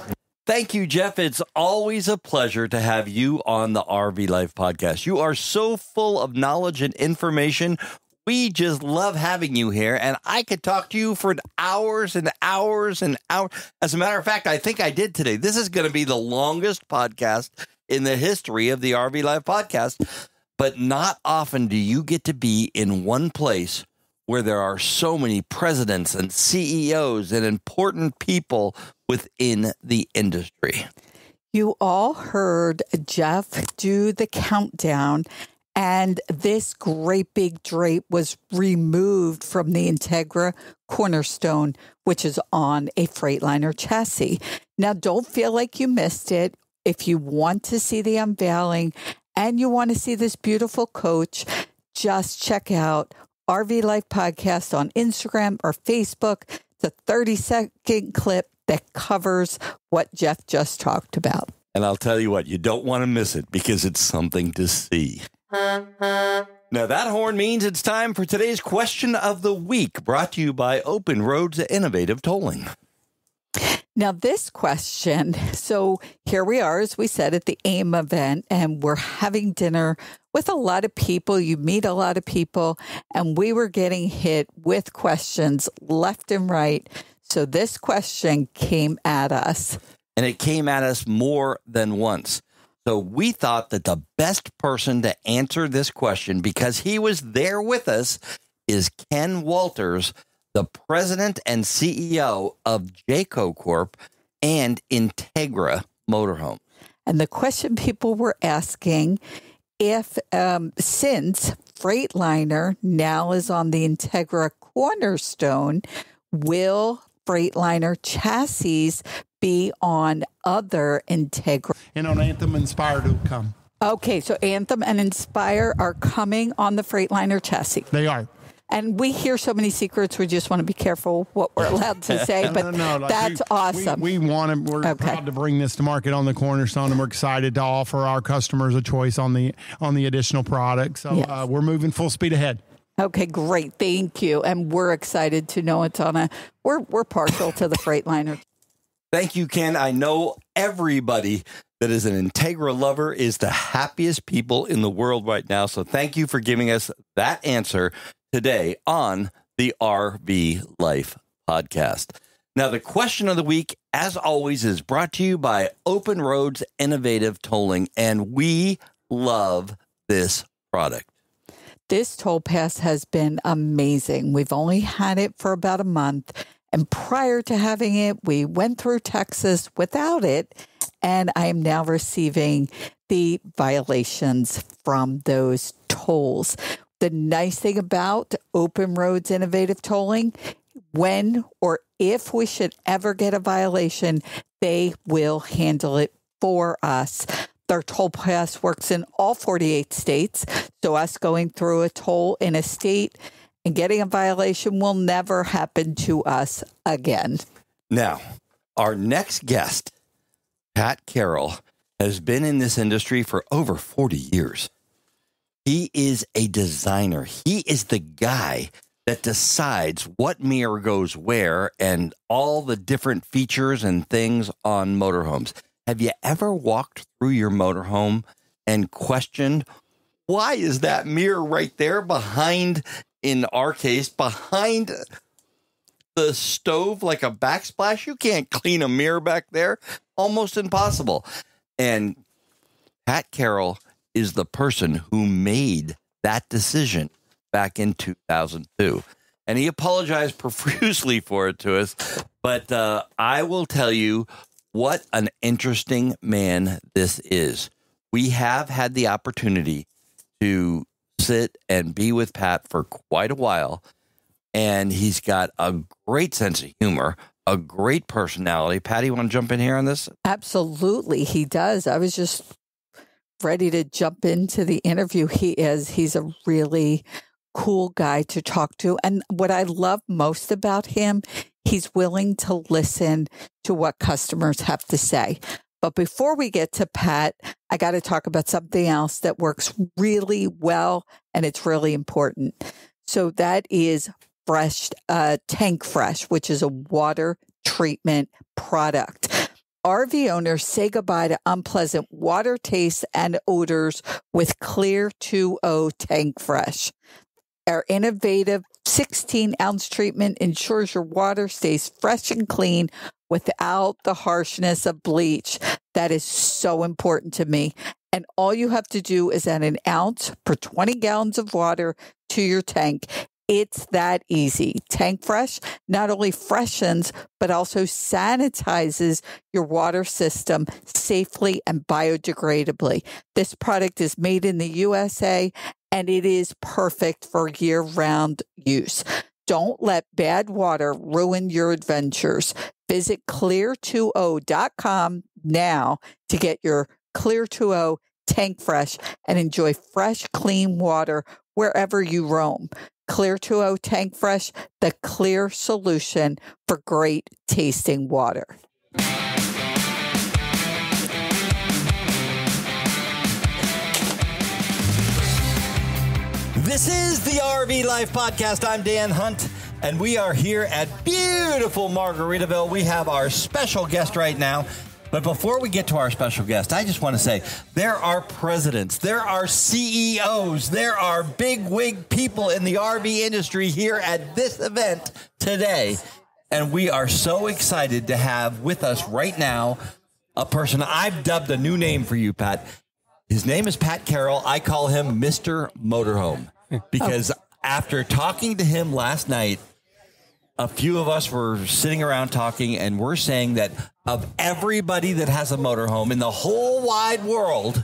Thank you, Jeff. It's always a pleasure to have you on the RV Life podcast. You are so full of knowledge and information. We just love having you here, and I could talk to you for hours and hours and hours. As a matter of fact, I think I did today. This is going to be the longest podcast in the history of the RV Life podcast, but not often do you get to be in one place where there are so many presidents and CEOs and important people within the industry. You all heard Jeff do the countdown, and this great big drape was removed from the Entegra Cornerstone, which is on a Freightliner chassis. Now, don't feel like you missed it. If you want to see the unveiling and you want to see this beautiful coach, just check out RV Life Podcast on Instagram or Facebook. It's a 30-second clip that covers what Jeff just talked about. And I'll tell you what, you don't want to miss it because it's something to see. Now that horn means it's time for today's question of the week, brought to you by Open Roads Innovative Tolling. Now this question, so here we are, as we said, at the AIM event, and we're having dinner with a lot of people. You meet a lot of people, and we were getting hit with questions left and right. So this question came at us. And it came at us more than once. So we thought that the best person to answer this question, because he was there with us, is Ken Walters, the president and CEO of Jayco Corp and Entegra Motorhome. And the question people were asking, if since Freightliner now is on the Entegra Cornerstone, will Freightliner Chassis be on other Entegra? And on Anthem Inspire to come. Okay, so Anthem and Inspire are coming on the Freightliner Chassis. They are. And we hear so many secrets, we just want to be careful what we're allowed to say, but Like that's awesome. We want to, we're proud to bring this to market on the Cornerstone, and we're excited to offer our customers a choice on the additional products. So Yes. We're moving full speed ahead. Okay, great. Thank you. And we're excited to know it's on we're partial to the Freightliner. Thank you, Ken. I know everybody that is an Entegra lover is the happiest people in the world right now. So thank you for giving us that answer today on the RV Life podcast. Now, the question of the week, as always, is brought to you by Open Roads Innovative Tolling, and we love this product. This toll pass has been amazing. We've only had it for about a month. And prior to having it, we went through Texas without it. And I am now receiving the violations from those tolls. The nice thing about Open Roads Innovative Tolling, when or if we should ever get a violation, they will handle it for us. Their toll pass works in all 48 states. So us going through a toll in a state and getting a violation will never happen to us again. Now, our next guest, Pat Carroll, has been in this industry for over 40 years. He is a designer. He is the guy that decides what mirror goes where and all the different features and things on motorhomes. Have you ever walked through your motorhome and questioned, why is that mirror right there behind, in our case, behind the stove like a backsplash? You can't clean a mirror back there. Almost impossible. And Pat Carroll is the person who made that decision back in 2002. And he apologized profusely for it to us. But I will tell you what an interesting man this is. We have had the opportunity to sit and be with Pat for quite a while. And he's got a great sense of humor, a great personality. Patty, you want to jump in here on this? Absolutely, he does. I was just ready to jump into the interview. He's a really cool guy to talk to. And what I love most about him, he's willing to listen to what customers have to say. But before we get to Pat, I got to talk about something else that works really well, and it's really important. So that is Tank Fresh, which is a water treatment product. RV owners say goodbye to unpleasant water tastes and odors with Clear 2O Tank Fresh. Our innovative 16-ounce treatment ensures your water stays fresh and clean without the harshness of bleach. That is so important to me. And all you have to do is add an ounce per 20 gallons of water to your tank. It's that easy. Tank Fresh not only freshens, but also sanitizes your water system safely and biodegradably. This product is made in the USA, and it is perfect for year-round use. Don't let bad water ruin your adventures. Visit clear20.com now to get your Clear 2O Tank Fresh and enjoy fresh, clean water wherever you roam. Clear 2O Tank Fresh, the clear solution for great tasting water. This is the RV Life Podcast. I'm Dan Hunt, and we are here at beautiful Margaritaville. We have our special guest right now. But before we get to our special guest, I just want to say there are presidents, there are CEOs, there are big-wig people in the RV industry here at this event today. And we are so excited to have with us right now a person I've dubbed a new name for you, Pat. His name is Pat Carroll. I call him Mr. Motorhome because after talking to him last night, a few of us were sitting around talking, and we're saying that of everybody that has a motorhome in the whole wide world,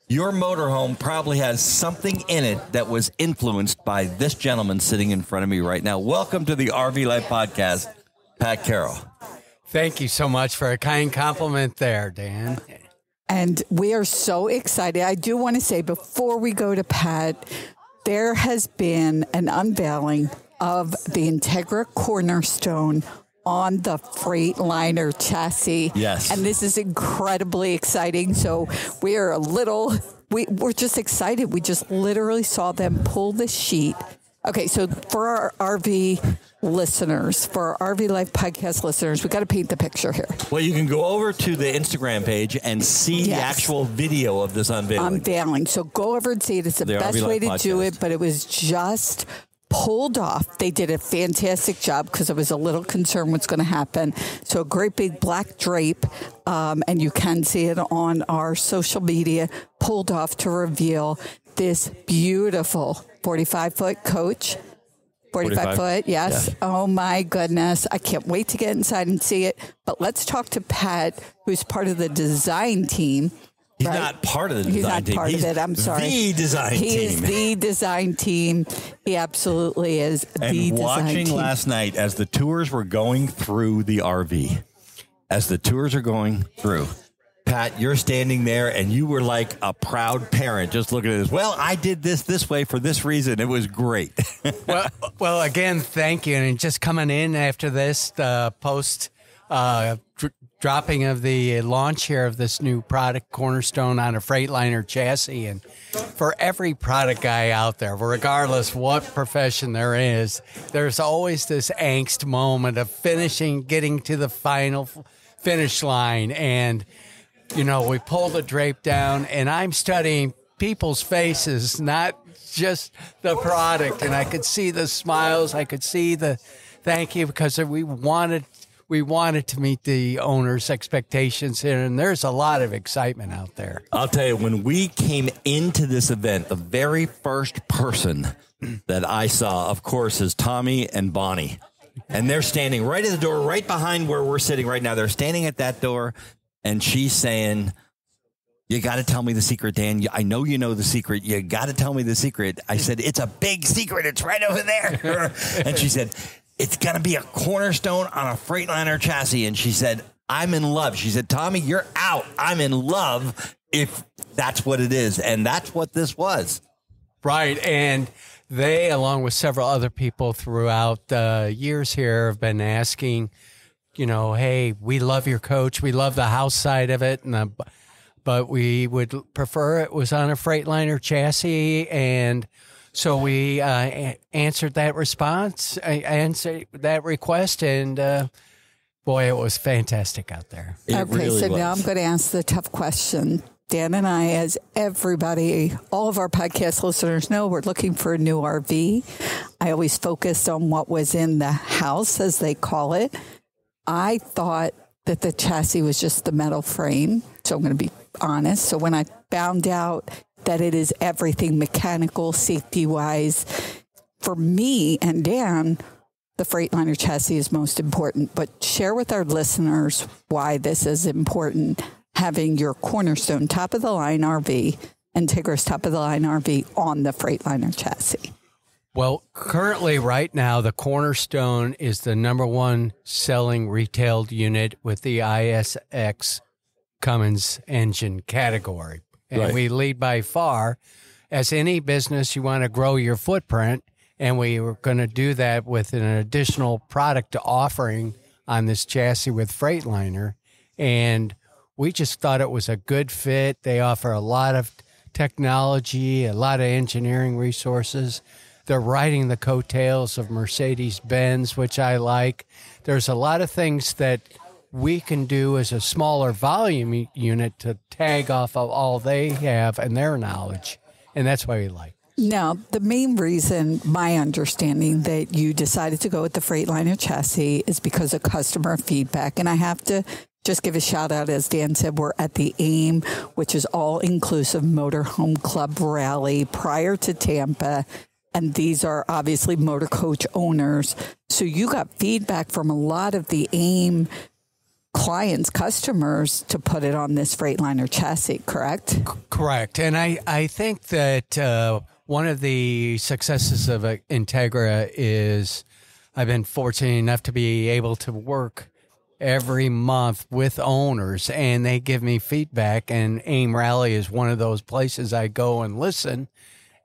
your motorhome probably has something in it that was influenced by this gentleman sitting in front of me right now. Welcome to the RV Life Podcast, Pat Carroll. Thank you so much for a kind compliment there, Dan. And we are so excited. I do want to say before we go to Pat, there has been an unveiling of the Entegra Cornerstone on the Freightliner Chassis. Yes. And this is incredibly exciting. So we are we're just excited. We just literally saw them pull the sheet Okay, so for our RV listeners, for our RV Life podcast listeners, we got to paint the picture here. Well, you can go over to the Instagram page and see the actual video of this unveiling. So go over and see it. It's the best way to do it, but it was just pulled off. They did a fantastic job because I was a little concerned what's going to happen. So a great big black drape, and you can see it on our social media, pulled off to reveal this beautiful 45-foot coach. 45 foot, yes. Yeah. Oh, my goodness. I can't wait to get inside and see it. But let's talk to Pat, who's part of the design team. He's not part of the design team. He's not part of it. I'm sorry. The design team. He is the design team. He absolutely is the design team. And watching last night as the tours were going through the RV, Pat, you're standing there and you were like a proud parent just looking at this. Well, I did this way for this reason. It was great. well, again, thank you. And just coming in after this, post dropping of the launch here of this new product, Cornerstone, on a Freightliner chassis. And for every product guy out there, regardless what profession there is, there's always this angst moment of finishing, getting to the final finish line. And you know, we pull the drape down, and I'm studying people's faces, not just the product. And I could see the smiles. I could see the thank you, because we wanted to meet the owner's expectations here, and there's a lot of excitement out there. I'll tell you, when we came into this event, the very first person that I saw, of course, is Tommy and Bonnie. And they're standing right at the door, right behind where we're sitting right now. They're standing at that door. And she's saying, you got to tell me the secret, Dan. I know you know the secret. You got to tell me the secret. I said, it's a big secret. It's right over there. And she said, it's going to be a Cornerstone on a Freightliner chassis. And she said, I'm in love. She said, Tommy, you're out. I'm in love if that's what it is. And that's what this was. Right. And they, along with several other people throughout the years here, have been asking, you know, hey, we love your coach. We love the house side of it, but we would prefer it was on a Freightliner chassis. And so we answered that request, and boy, it was fantastic out there. Now I'm going to ask the tough question. Dan and I, as everybody, all of our podcast listeners know, we're looking for a new RV. I always focused on what was in the house, as they call it. I thought that the chassis was just the metal frame, so I'm going to be honest. So when I found out that it is everything mechanical, safety-wise, for me and Dan, the Freightliner chassis is most important. But share with our listeners why this is important, having your Cornerstone top-of-the-line RV, Entegra's top-of-the-line RV on the Freightliner chassis. Well, currently, right now, the Cornerstone is the number one selling retailed unit with the ISX Cummins engine category. And we lead by far. As any business, you want to grow your footprint, and we were going to do that with an additional product offering on this chassis with Freightliner. And we just thought it was a good fit. They offer a lot of technology, a lot of engineering resources. They're riding the coattails of Mercedes-Benz, which I like. There's a lot of things that we can do as a smaller volume unit to tag off of all they have and their knowledge, and that's why we like. Now, the main reason, my understanding, that you decided to go with the Freightliner chassis is because of customer feedback, and I have to just give a shout out, as Dan said, we're at the AIM, which is all-inclusive motorhome club rally prior to Tampa. And these are obviously motor coach owners. So you got feedback from a lot of the AIM clients, customers, to put it on this Freightliner chassis, correct? Correct. And I think that one of the successes of Entegra is I've been fortunate enough to be able to work every month with owners, and they give me feedback. And AIM Rally is one of those places I go and listen.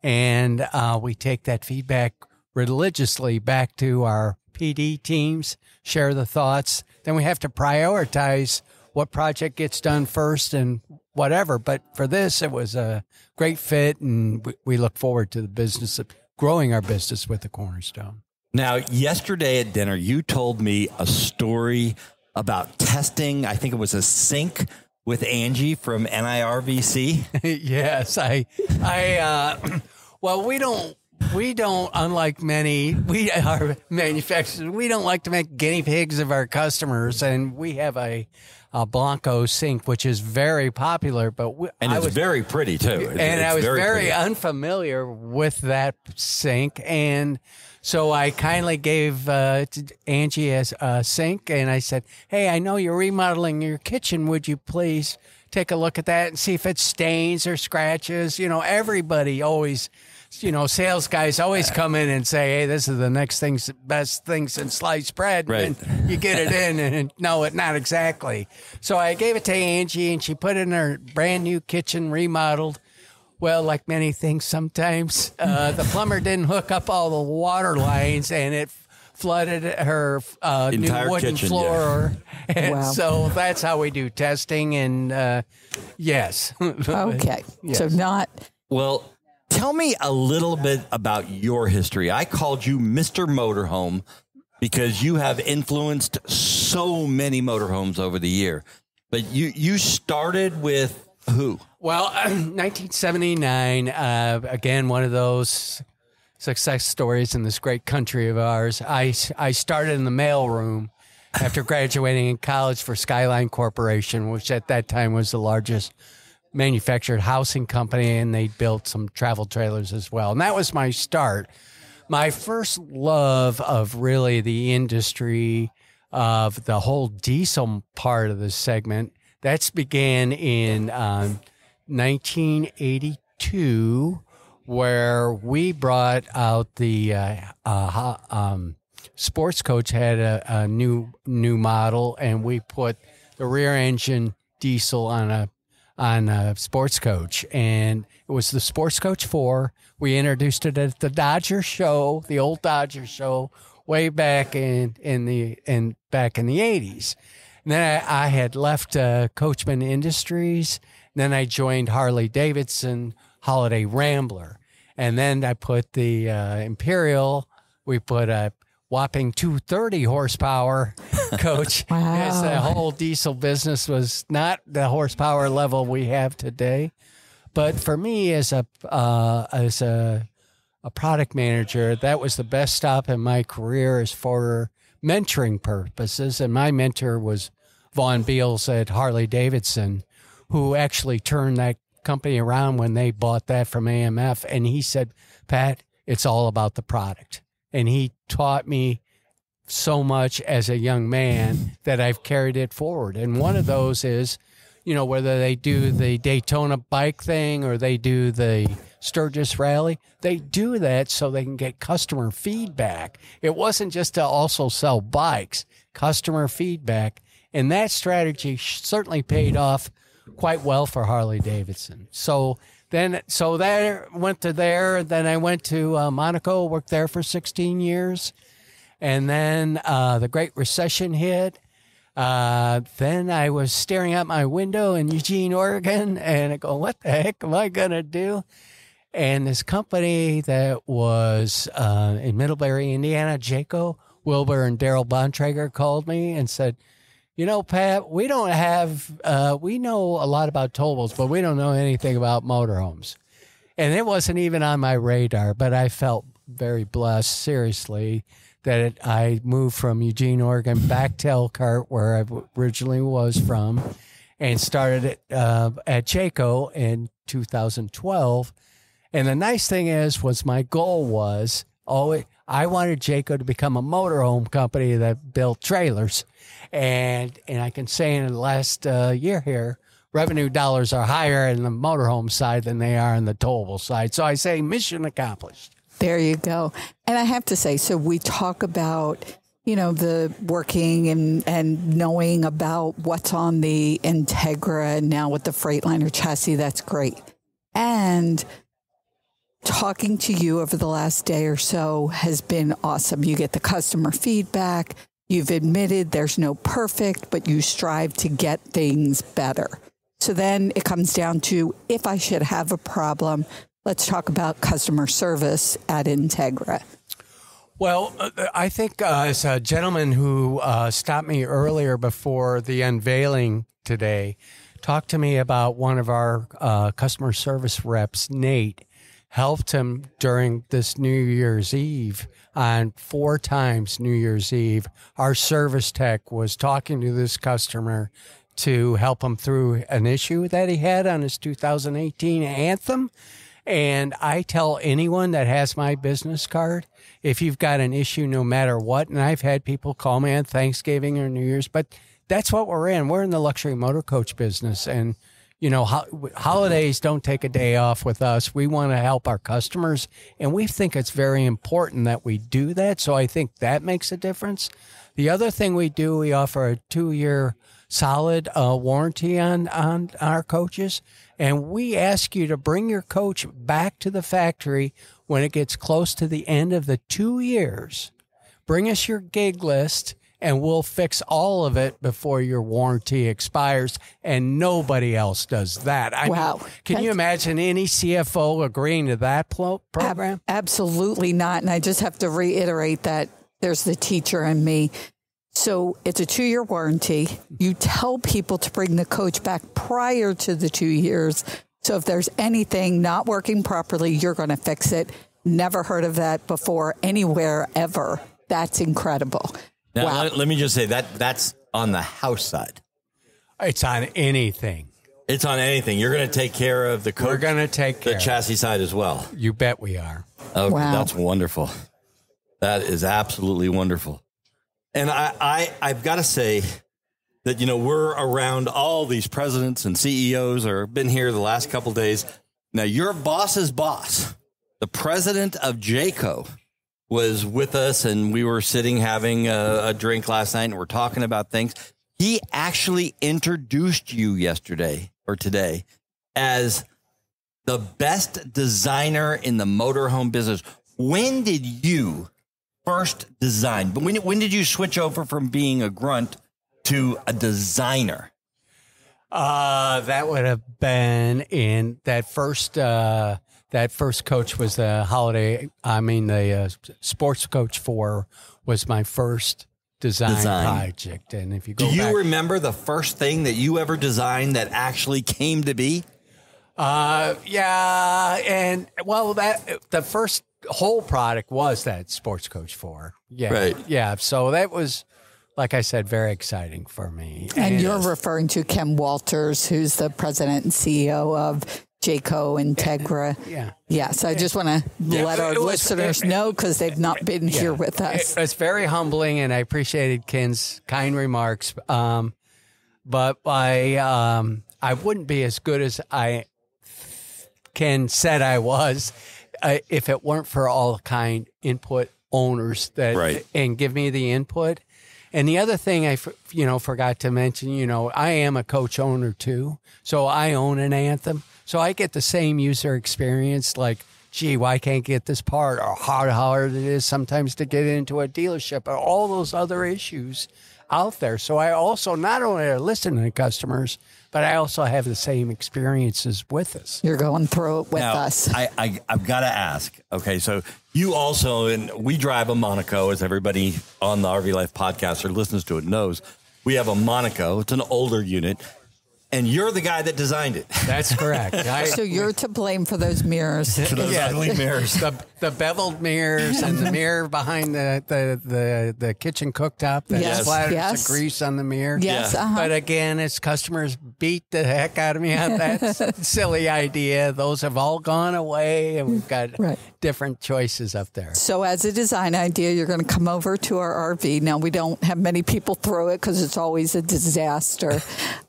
And we take that feedback religiously back to our PD teams, share the thoughts. Then we have to prioritize what project gets done first and whatever. But for this, it was a great fit, and we look forward to the business growing our business with the Cornerstone. Now, yesterday at dinner, you told me a story about testing. I think it was a sink with Angie from NIRVC. Yes, well, we don't, unlike many, we are manufacturers, we don't like to make guinea pigs of our customers, and we have a Blanco sink, which is very popular, but it's very pretty too. I was very unfamiliar with that sink, and so I kindly gave Angie a sink, and I said, "Hey, I know you're remodeling your kitchen. Would you please take a look at that and see if it stains or scratches?" You know, everybody always, sales guys always come in and say, "Hey, this is the best thing since sliced bread." Right. And you get it in, and no, not exactly. So I gave it to Angie, and she put it in her brand new kitchen, remodeled. Well, like many things, sometimes the plumber didn't hook up all the water lines, and it flooded her new wooden kitchen, floor. yeah. And Wow. so that's how we do testing. And yes. Okay. Yes. So not. Well, tell me a little bit about your history. I called you Mr. Motorhome because you have influenced so many motorhomes over the year. But you started with who? Well, 1979, again, one of those success stories in this great country of ours. I started in the mailroom after graduating in college for Skyline Corporation, which at that time was the largest manufactured housing company, and they built some travel trailers as well. And that was my start. My first love of really the industry of the whole diesel part of the segment, that's began in 1982, where we brought out the sports coach had a new model, and we put the rear engine diesel on a sports coach, and it was the Sports Coach 4. We introduced it at the Dodger show, the old Dodger show, way back in the 80s. And then I had left Coachman Industries. Then I joined Harley Davidson Holiday Rambler. And then I put the Imperial. We put a whopping 230 horsepower coach. Wow. Yes, the whole diesel business was not the horsepower level we have today. But for me, as a product manager, that was the best stop in my career as for mentoring purposes. And my mentor was Vaughn Beals at Harley Davidson, who actually turned that company around when they bought that from AMF. And he said, "Pat, it's all about the product." And he taught me so much as a young man that I've carried it forward. And one of those is, whether they do the Daytona bike thing or they do the Sturgis Rally, they do that so they can get customer feedback. It wasn't just to also sell bikes, customer feedback. And that strategy certainly paid off quite well for Harley Davidson. So that went to there. Then I went to Monaco, worked there for 16 years. And then the Great Recession hit. Then I was staring out my window in Eugene, Oregon, and I go, what the heck am I going to do? And this company that was in Middlebury, Indiana, Jayco, Wilbur and Daryl Bontrager called me and said, Pat, we know a lot about towables, but we don't know anything about motorhomes. And it wasn't even on my radar, but I felt very blessed, seriously, that I moved from Eugene, Oregon, back to Elkhart, where I originally was from, and started at Jayco in 2012. And the nice thing was my goal was I wanted Jayco to become a motorhome company that built trailers. And I can say in the last year here, revenue dollars are higher in the motorhome side than they are in the towable side. So I say mission accomplished. There you go. And I have to say, so we talk about, the working and knowing about what's on the Entegra and now with the Freightliner chassis. That's great. And talking to you over the last day or so has been awesome. You get the customer feedback. You've admitted there's no perfect, but you strive to get things better. So then it comes down to, if I should have a problem, let's talk about customer service at Entegra. Well, I think as a gentleman who stopped me earlier before the unveiling today, talked to me about one of our customer service reps, Nate, helped him during this New Year's Eve. On 4 times New Year's Eve, our service tech was talking to this customer to help him through an issue that he had on his 2018 Anthem. And I tell anyone that has my business card, if you've got an issue, no matter what, and I've had people call me on Thanksgiving or New Year's, but that's what we're in. We're in the luxury motor coach business. And, you know, holidays don't take a day off with us. We want to help our customers, and we think it's very important that we do that. So I think that makes a difference. The other thing we do, we offer a 2-year solid warranty on our coaches. And we ask you to bring your coach back to the factory when it gets close to the end of the 2 years. Bring us your gig list, and we'll fix all of it before your warranty expires. And nobody else does that. Wow. Can you imagine any CFO agreeing to that program? Absolutely not. And I just have to reiterate that there's the teacher in me. So it's a 2-year warranty. You tell people to bring the coach back prior to the 2 years. So if there's anything not working properly, you're going to fix it. Never heard of that before anywhere ever. That's incredible. Now, wow. let me just say that's on the house side. It's on anything. It's on anything. You're going to take care of the coach. We're going to take care the chassis side as well. You bet we are. Okay, wow. That's wonderful. That is absolutely wonderful. And I've got to say that, you know, we're around all these presidents and CEOs or been here the last couple of days. Now, your boss's boss, the president of Jayco, was with us, and we were sitting having a drink last night, and we're talking about things. He actually introduced you yesterday or today as the best designer in the motorhome business. When did you first design? But when did you switch over from being a grunt to a designer? That would have been in that first coach was the sports coach was my first design project. And if you go Do you remember the first thing that you ever designed that actually came to be? Yeah. And well, the first whole product was that sports coach 4. Yeah. Right. Yeah. So that was, like I said, very exciting for me. And you're referring to Ken Walters, who's the president and CEO of Jayco Entegra. Yeah. Yes, I just want to let our listeners know because they've not been here with us. It's very humbling, and I appreciated Ken's kind remarks. But I wouldn't be as good as Ken said I was if it weren't for all the kind input owners that and give me the input. And the other thing I forgot to mention, I am a coach owner too, so I own an Anthem. So I get the same user experience, like, gee, why can't get this part, or how hard it is sometimes to get into a dealership, or all those other issues out there. So I also not only listen to customers, but I also have the same experiences with us. You're going through it with us. I've got to ask. Okay, so you also, and we drive a Monaco, as everybody on the RV Life podcast or listens to it knows. We have a Monaco. It's an older unit. And you're the guy that designed it. That's correct. So you're to blame for those mirrors. For those ugly mirrors. The beveled mirrors and the mirror behind the kitchen cooktop that splatters the grease on the mirror. Yes. Yeah. Uh-huh. But again, as customers beat the heck out of me on that silly idea, those have all gone away, and we've got different choices up there. So as a design idea, you're going to come over to our RV. Now, we don't have many people throw it because it's always a disaster.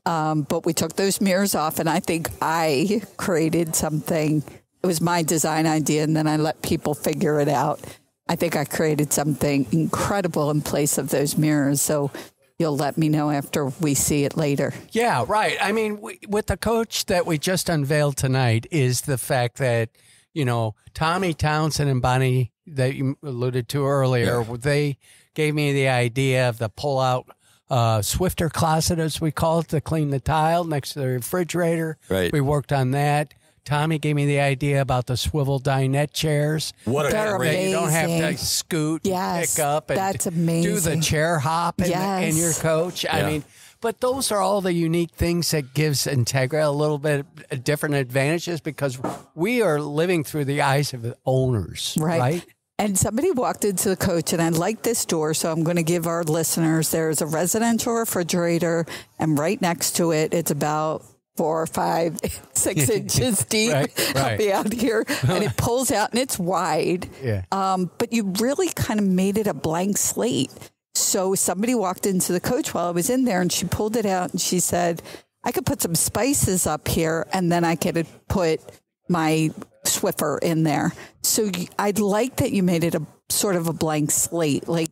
But we took those mirrors off, and I think I created something. It was my design idea, and then I let people figure it out. I think I created something incredible in place of those mirrors. So you'll let me know after we see it later. Yeah, right. I mean, with the coach that we just unveiled tonight is the fact that, Tommy Townsend and Bonnie that you alluded to earlier, they gave me the idea of the pull-out Swifter closet, as we call it, to clean the tile next to the refrigerator. Right. We worked on that. Tommy gave me the idea about the swivel dinette chairs. What a They're great. You don't have to scoot and pick up and that's amazing. do the chair hop in your coach. I mean, but those are all the unique things that gives Entegra a little bit different advantages because we are living through the eyes of the owners, right? And somebody walked into the coach, and I like this door, so I'm going to give our listeners, there's a residential refrigerator, and right next to it, it's about 4 or 5, 6 inches deep. I'll be out here, and it pulls out, and it's wide. But you really kind of made it a blank slate. So somebody walked into the coach while I was in there, and she pulled it out, and she said, I could put some spices up here, and then I could put my Swiffer in there. So I'd like that you made it a sort of a blank slate. Like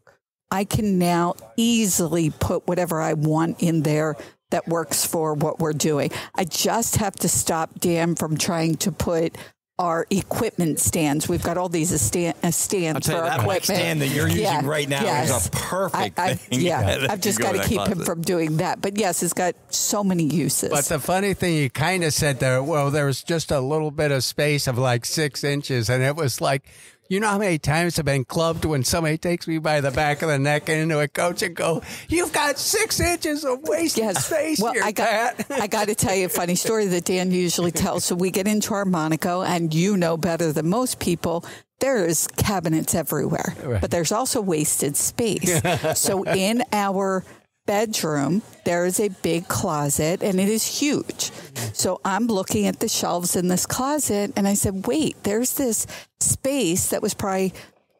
I can now easily put whatever I want in there that works for what we're doing. I just have to stop Dan from trying to put our equipment stands. We've got all these stands for our equipment. Stand that you're using right now is a perfect thing. I've just got to keep him from doing that. But yes, it's got so many uses. But the funny thing you kind of said there, well, there was just a little bit of space of like 6 inches, and it was like, you know how many times I've been clubbed when somebody takes me by the back of the neck into a coach and go, you've got 6 inches of wasted space here, Pat. I got to tell you a funny story that Dan usually tells. So we get into our Monaco, and you know better than most people, there's cabinets everywhere, but there's also wasted space. So in our bedroom, there is a big closet, and it is huge. So I'm looking at the shelves in this closet, and I said, wait, there's this space that was probably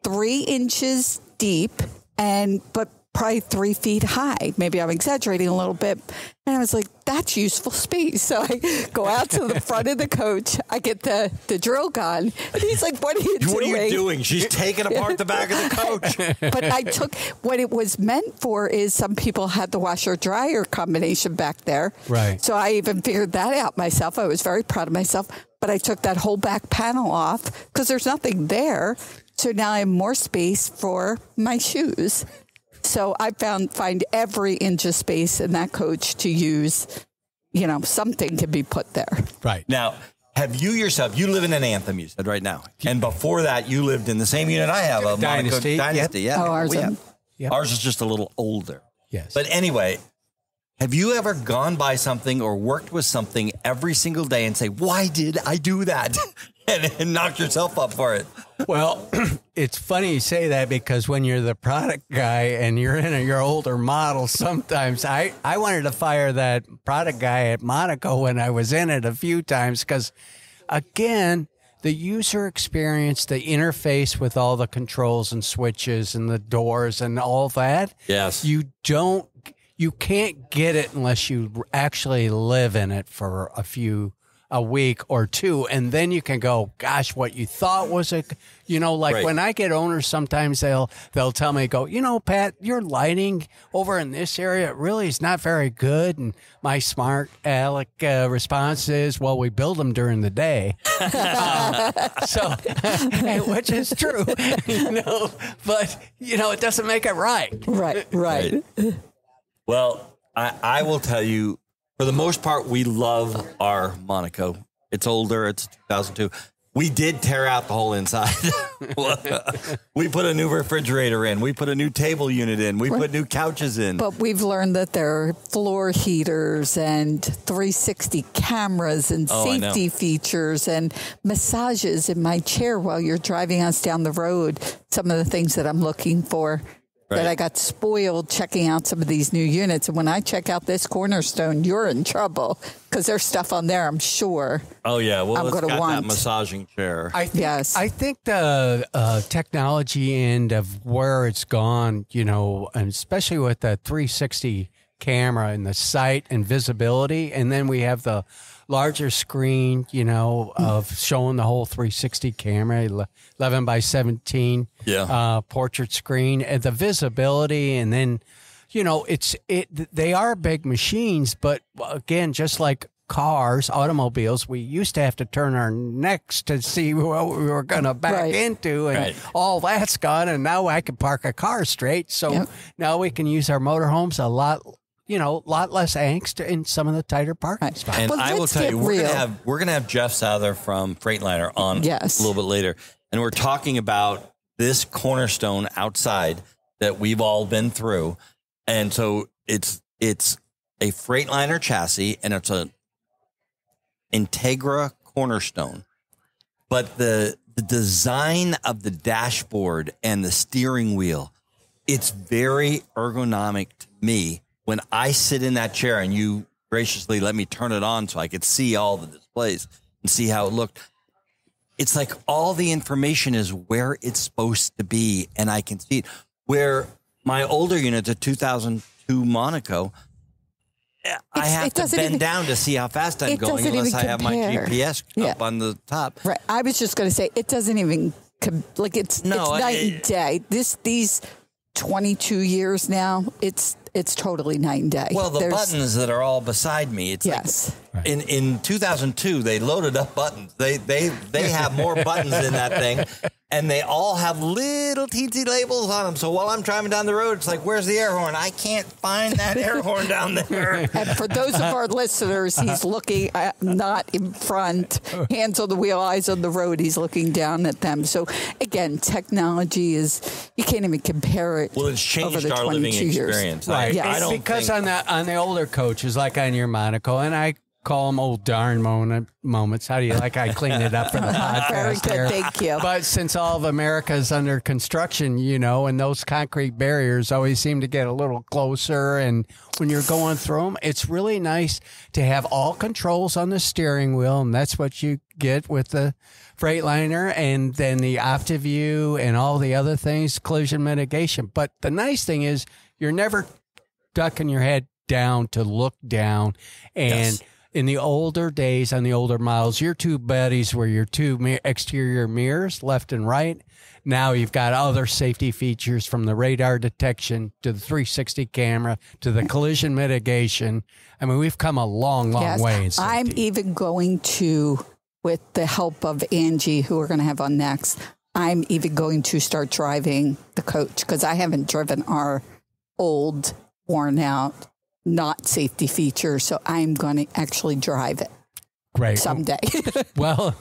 3 inches deep, but probably 3 feet high. Maybe I'm exaggerating a little bit. And I was like, that's useful space. So I go out to the front of the coach. I get the drill gun. And he's like, what are you doing? What are you doing? She's taking apart the back of the coach. But I took what it was meant for is some people had the washer dryer combination back there. Right. So I even figured that out myself. I was very proud of myself. But I took that whole back panel off because there's nothing there. So now I have more space for my shoes. So I find every inch of space in that coach to use, something can be put there. Right. Now, have you yourself, you live in an Anthem, you said right now. And before that, you lived in the same unit I have, a Dynasty. Dynasty. Yep. Yeah. Oh, ours Ours is just a little older. Yes. But anyway, have you ever gone by something or worked with something every single day and say, why did I do that? and knock yourself up for it? Well, it's funny you say that because when you're the product guy and you're in your older model, sometimes I wanted to fire that product guy at Monaco when I was in it a few times because, again, the user experience, the interface with all the controls and switches and the doors and all that. Yes. You can't get it unless you actually live in it for a week or two, and then you can go, gosh, what you thought was when I get owners, sometimes they'll tell me, Pat, your lighting over in this area really is not very good. And my smart aleck response is, well, we build them during the day. Which is true, but it doesn't make it right. Right. Well, I will tell you, for the most part, we love our Monaco. It's older. It's 2002. We did tear out the whole inside. We put a new refrigerator in. We put a new table unit in. We put new couches in. But we've learned that there are floor heaters and 360 cameras and safety features and massages in my chair while you're driving us down the road. Some of the things that I'm looking for. That I got spoiled checking out some of these new units. And when I check out this Cornerstone, you're in trouble because there's stuff on there, I'm sure. Oh, yeah. Well, I'm going to want that massaging chair. I think the technology end of where it's gone, and especially with the 360 camera and the sight and visibility, and then we have the larger screen, of showing the whole 360 camera, 11 by 17 portrait screen, and the visibility, and then, they are big machines, but again, just like cars, automobiles, we used to have to turn our necks to see what we were going to back into, and all that's gone, and now I can park a car straight, so now we can use our motorhomes a lot a lot less angst in some of the tighter parking spots. And Well, I will let's tell get you, we're gonna have Jeff Sather from Freightliner on a little bit later, and we're talking about this Cornerstone outside that we've all been through. And so it's a Freightliner chassis, and it's a Entegra Cornerstone. But the design of the dashboard and the steering wheel, it's very ergonomic to me. When I sit in that chair and you graciously let me turn it on so I could see all the displays and see how it looked, it's like all the information is where it's supposed to be, and I can see it. Where my older unit, the 2002 Monaco, I have to bend down to see how fast I'm going unless I have my GPS up on the top. Right. I was just going to say, it doesn't even, it's night and day. These 22 years now, it's totally night and day. Well, the buttons that are all beside me, it's like in 2002 they loaded up buttons. They have more buttons in that thing, and they all have little teensy labels on them. So while I'm driving down the road, it's like, where's the air horn? I can't find that air horn down there. And for those of our listeners, he's looking not in front, hands on the wheel, eyes on the road. He's looking down at them. So again, technology is, you can't even compare it. Well, it's changed our living experience. Right. Yes. I don't because on the older coaches, like on your Monaco, and I call them old darn moments. How do you like I cleaned it up for the podcast? Very good, there. thank you. But since all of America is under construction, and those concrete barriers always seem to get a little closer, and when you're going through them, it's really nice to have all controls on the steering wheel, and that's what you get with the Freightliner, and then the OptiView and all the other things, collision mitigation. But the nice thing is you're never ducking your head down to look down, and in the older days, on the older models, your two buddies were your two exterior mirrors, left and right. Now you've got other safety features, from the radar detection to the 360 camera to the collision mitigation. I mean, we've come a long way in safety. I'm even going to, with the help of Angie, who we're going to have on next, I'm even going to start driving the coach, because I haven't driven our old, worn out, not safety feature. So I'm going to actually drive it. Great. Someday. Well,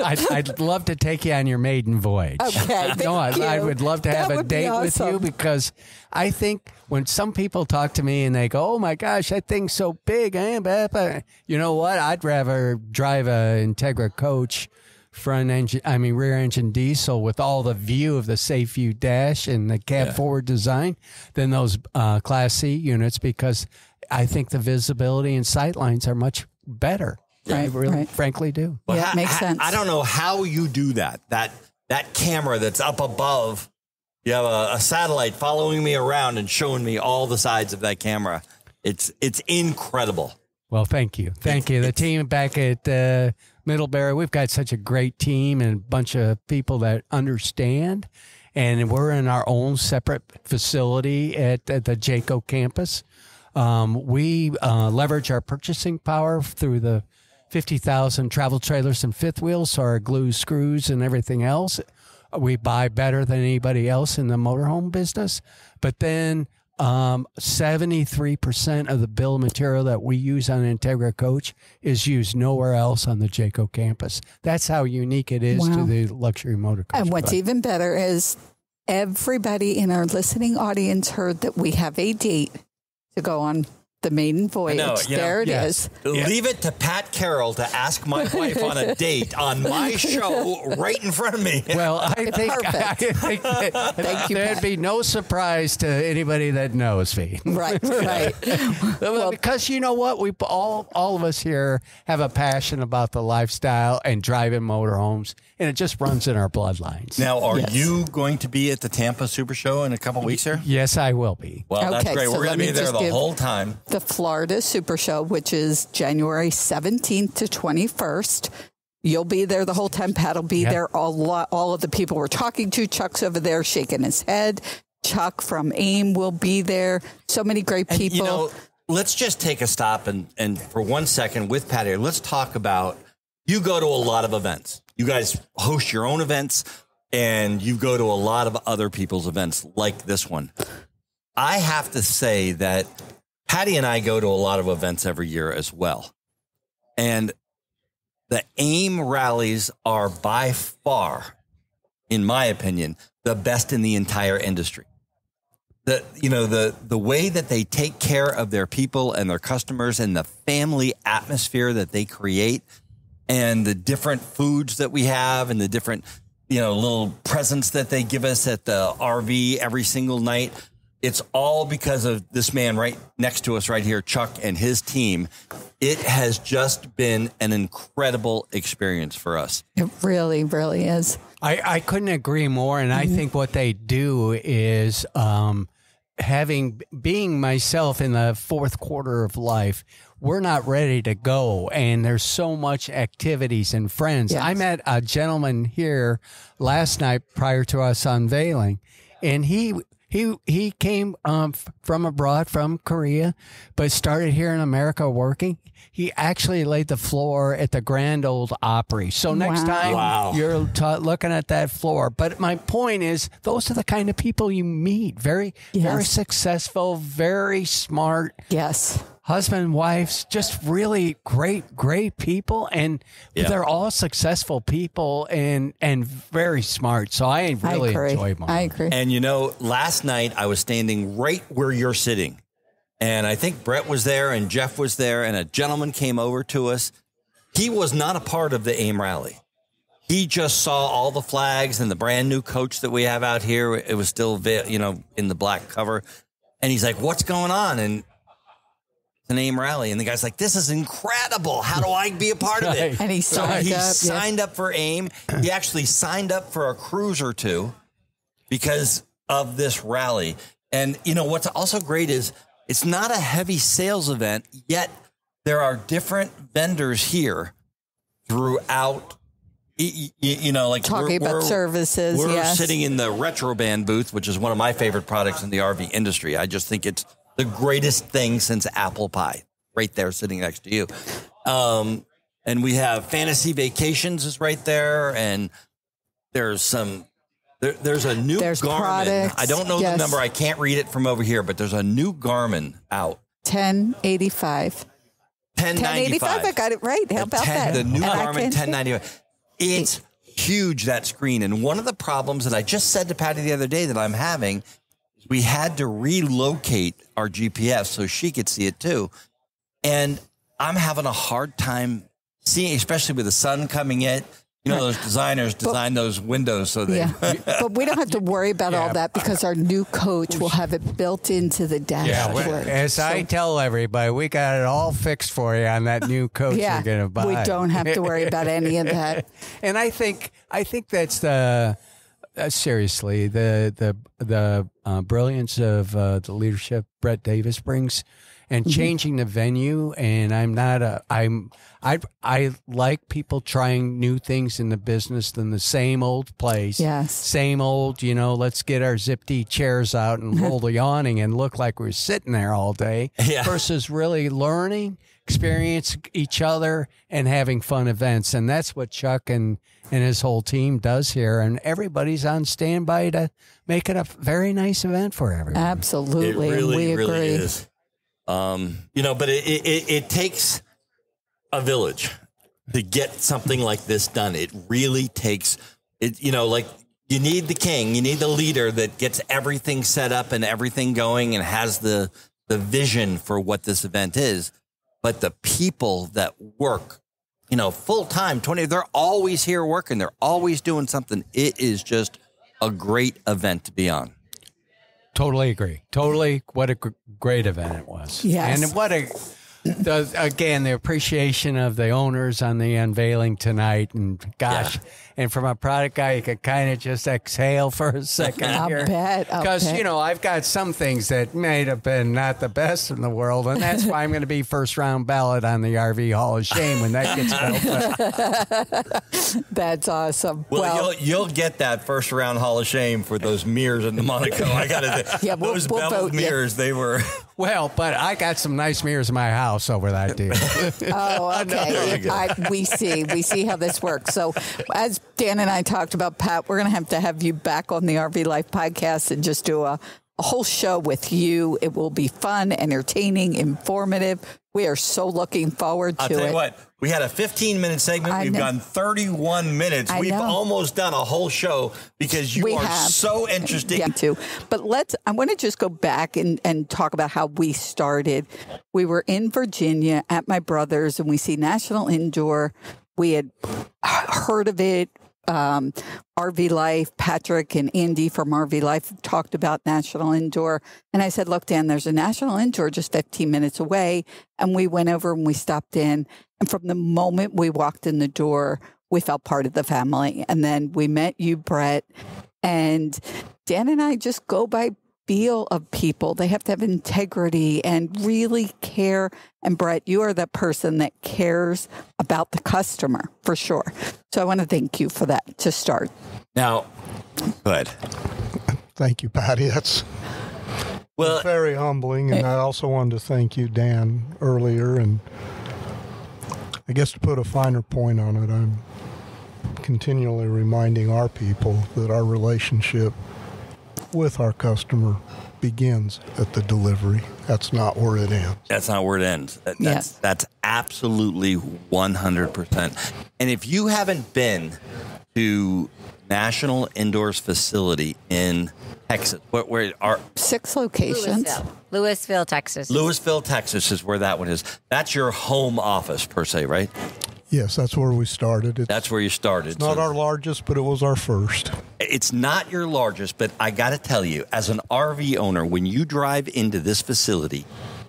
I'd love to take you on your maiden voyage. Okay. I would love to have a date with you, because I think when some people talk to me and they go, "Oh my gosh, that thing's so big," you know what? I'd rather drive a Entegra coach, rear engine diesel with all the view of the safe view dash and the cab forward design than those Class C units, because I think the visibility and sight lines are much better. I really, frankly, do. Well, it makes sense. I don't know how you do that. That camera that's up above, you have a satellite following me around and showing me all the sides of that camera. It's incredible. Well, thank you. The team back at Middlebury, we've got such a great team and a bunch of people that understand. And we're in our own separate facility at the JACO campus. We leverage our purchasing power through the 50,000 travel trailers and fifth wheels, so our glue, screws, and everything else. We buy better than anybody else in the motorhome business. But then 73% of the bill of material that we use on Entegra Coach is used nowhere else on the JACO campus. That's how unique it is to the luxury motor coach. And what's even better is everybody in our listening audience heard that we have a date to go on the maiden voyage. There it is. Leave it to Pat Carroll to ask my wife on a date on my show right in front of me. Well, I think Thank you, there'd be no surprise to anybody that knows me. Right. Well, because you know what? We all of us here have a passion about the lifestyle and driving motorhomes, and it just runs in our bloodlines. Now, are you going to be at the Tampa Super Show in a couple weeks here? Yes, I will be. Well, that's great. We're going to be there the whole time. The Florida Super Show, which is January 17th to 21st. You'll be there the whole time. Pat will be there. All of the people we're talking to. Chuck's over there shaking his head. Chuck from AIM will be there. So many great people. Let's just take a stop and for 1 second with Pat here, let's talk about, you go to a lot of events. You guys host your own events, and you go to a lot of other people's events like this one. I have to say that Patti and I go to a lot of events every year as well. And the AIM rallies are by far, in my opinion, the best in the entire industry. The way that they take care of their people and their customers and the family atmosphere that they create and the different foods that we have and the different, little presents that they give us at the RV every single night. It's all because of this man right next to us right here, Chuck, and his team. It has just been an incredible experience for us. It really, really is. I couldn't agree more. And I think what they do is being myself in the fourth quarter of life, we're not ready to go. And there's so much activities and friends. Yes. I met a gentleman here last night prior to us unveiling, and he came from abroad, from Korea, but started here in America working. He actually laid the floor at the Grand Ole Opry. So next time you're looking at that floor. But my point is, those are the kind of people you meet. Very successful, very smart. Yes. Husband, wives, just really great people. And they're all successful people and very smart. So I really enjoy them. I agree. And last night I was standing right where you're sitting. And I think Brett was there and Jeff was there and a gentleman came over to us. He was not a part of the AIM rally. He just saw all the flags and the brand new coach that we have out here. It was still, in the black cover. And he's like, what's going on? And an AIM rally, and the guy's like, this is incredible. How do I be a part of it? And he signed up for AIM. He actually signed up for a cruise or two because of this rally. And what's also great is it's not a heavy sales event, yet there are different vendors here throughout. Like talking about services. We're sitting in the Retro Band booth, which is one of my favorite products in the RV industry. I just think it's the greatest thing since apple pie, right there sitting next to you. And we have Fantasy Vacations is right there. And there's a new Garmin. Products. I don't know the number. I can't read it from over here, but there's a new Garmin out. 1085. 1095. I got it right. How about that? The new Garmin 1095. It's huge, that screen. And one of the problems that I just said to Patti the other day that I'm having, we had to relocate our GPS so she could see it too. And I'm having a hard time seeing, especially with the sun coming in. Those designers design those windows so they... But we don't have to worry about all that because our new coach will have it built into the dashboard. I tell everybody, we got it all fixed for you on that new coach you're going to buy. We don't have to worry about any of that. And I think that's the... seriously, the brilliance of the leadership Brett Davis brings, and changing the venue. And I like people trying new things in the business than the same old place. Yes, same old. Let's get our zippy chairs out and roll the awning and look like we're sitting there all day. Versus really learning, experience each other, and having fun events. And that's what Chuck and his whole team does here, and everybody's on standby to make it a very nice event for everyone. Absolutely, it really, and we agree. Really is. But it takes a village to get something like this done. It really takes it. You need the king, you need the leader that gets everything set up and everything going and has the vision for what this event is. But the people that work, full time, they're always here working. They're always doing something. It is just a great event to be on. Totally agree. Totally. What a great event it was. Yes. And what the appreciation of the owners on the unveiling tonight. And gosh, and from a product guy, you could kind of just exhale for a second here. I'll bet. Because, I've got some things that may have been not the best in the world. And that's why I'm going to be first round ballot on the RV Hall of Shame when that gets built. That's awesome. Well, you'll get that first round Hall of Shame for those mirrors in the Monaco. I got to say, those we'll beveled mirrors, they were... Well, but I got some nice mirrors in my house over that deal. Oh, okay. We see how this works. So as Dan and I talked about, Pat, we're going to have you back on the RV Life podcast and just do a a whole show with you. It will be fun, entertaining, informative. We are so looking forward to it. I'll tell you what, we had a 15-minute segment. We've done 31 minutes. We've almost done a whole show because you are so interesting. Yeah, too. But I want to just go back and talk about how we started. We were in Virginia at my brother's, and we see National Indoor. We had heard of it. RV Life, Patrick and Andy from RV Life talked about National Indoor. And I said, look, Dan, there's a National Indoor just 15 minutes away. And we went over and we stopped in. And from the moment we walked in the door, we felt part of the family. And then we met you, Brett. And Dan and I just go by feel of people. They have to have integrity and really care. And Brett, you are the person that cares about the customer for sure. So I want to thank you for that to start. Now, go ahead. Thank you, Patti. That's very humbling. And I also wanted to thank you, Dan, earlier. And I guess to put a finer point on it, I'm continually reminding our people that our relationship with our customer begins at the delivery. That's not where it ends. That's not where it ends. That's absolutely 100%. And if you haven't been to National Indoor's facility in Texas, where are 6 locations? Louisville, Texas. Louisville, Texas is where that one is. That's your home office per se, right? Yes, that's where we started. That's where you started. It's not our largest, but it was our first. It's not your largest, but I got to tell you, as an RV owner, when you drive into this facility,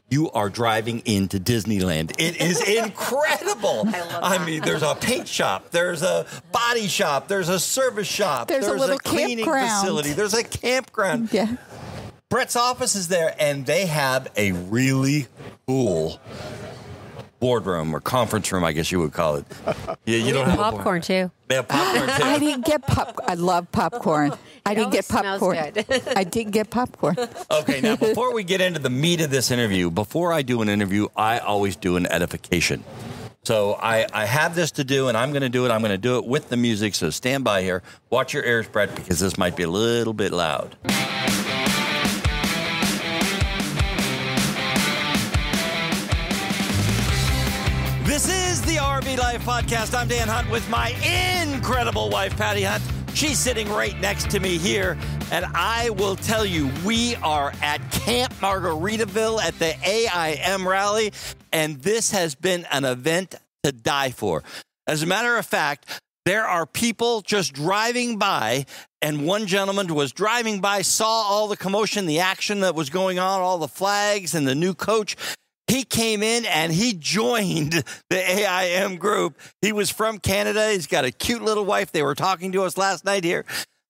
you are driving into Disneyland. It is incredible. I mean, there's a paint shop, there's a body shop, there's a service shop, there's a little cleaning facility, there's a campground. Yeah. Brett's office is there, and they have a really cool boardroom or conference room, I guess you would call it. Yeah, you don't have popcorn too. They have popcorn too. I didn't get popcorn. I love popcorn. I didn't get popcorn. I did get popcorn. Okay, now before we get into the meat of this interview, before I do an interview, I always do an edification. So I have this to do, and I'm going to do it. I'm going to do it with the music, so stand by here. Watch your ears, Brett, because this might be a little bit loud. This is the RV Life Podcast. I'm Dan Hunt with my incredible wife, Patti Hunt. She's sitting right next to me here. And I will tell you, we are at Camp Margaritaville at the AIM rally. And this has been an event to die for. As a matter of fact, there are people just driving by. And one gentleman was driving by, saw all the commotion, the action that was going on, all the flags and the new coach. He came in and he joined the AIM group. He was from Canada. He's got a cute little wife. They were talking to us last night here.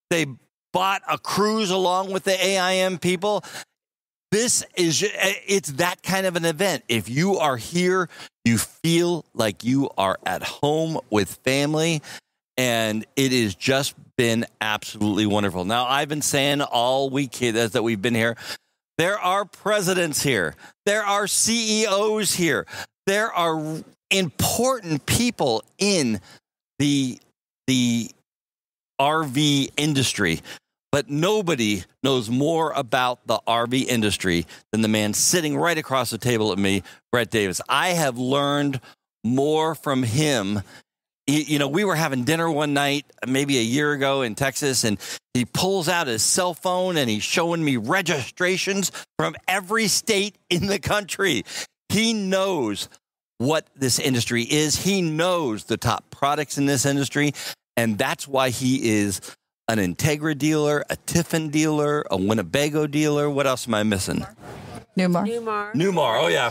They bought a cruise along with the AIM people. It's that kind of an event. If you are here, you feel like you are at home with family, and it has just been absolutely wonderful. Now, I've been saying all week that we've been here, there are presidents here. There are CEOs here. There are important people in the RV industry. But nobody knows more about the RV industry than the man sitting right across the table at me, Brett Davis. I have learned more from him. We were having dinner one night, maybe a year ago in Texas, and he pulls out his cell phone and he's showing me registrations from every state in the country. He knows what this industry is. He knows the top products in this industry, and that's why he is an Entegra dealer, a Tiffin dealer, a Winnebago dealer. What else am I missing? Newmar. Oh, yeah.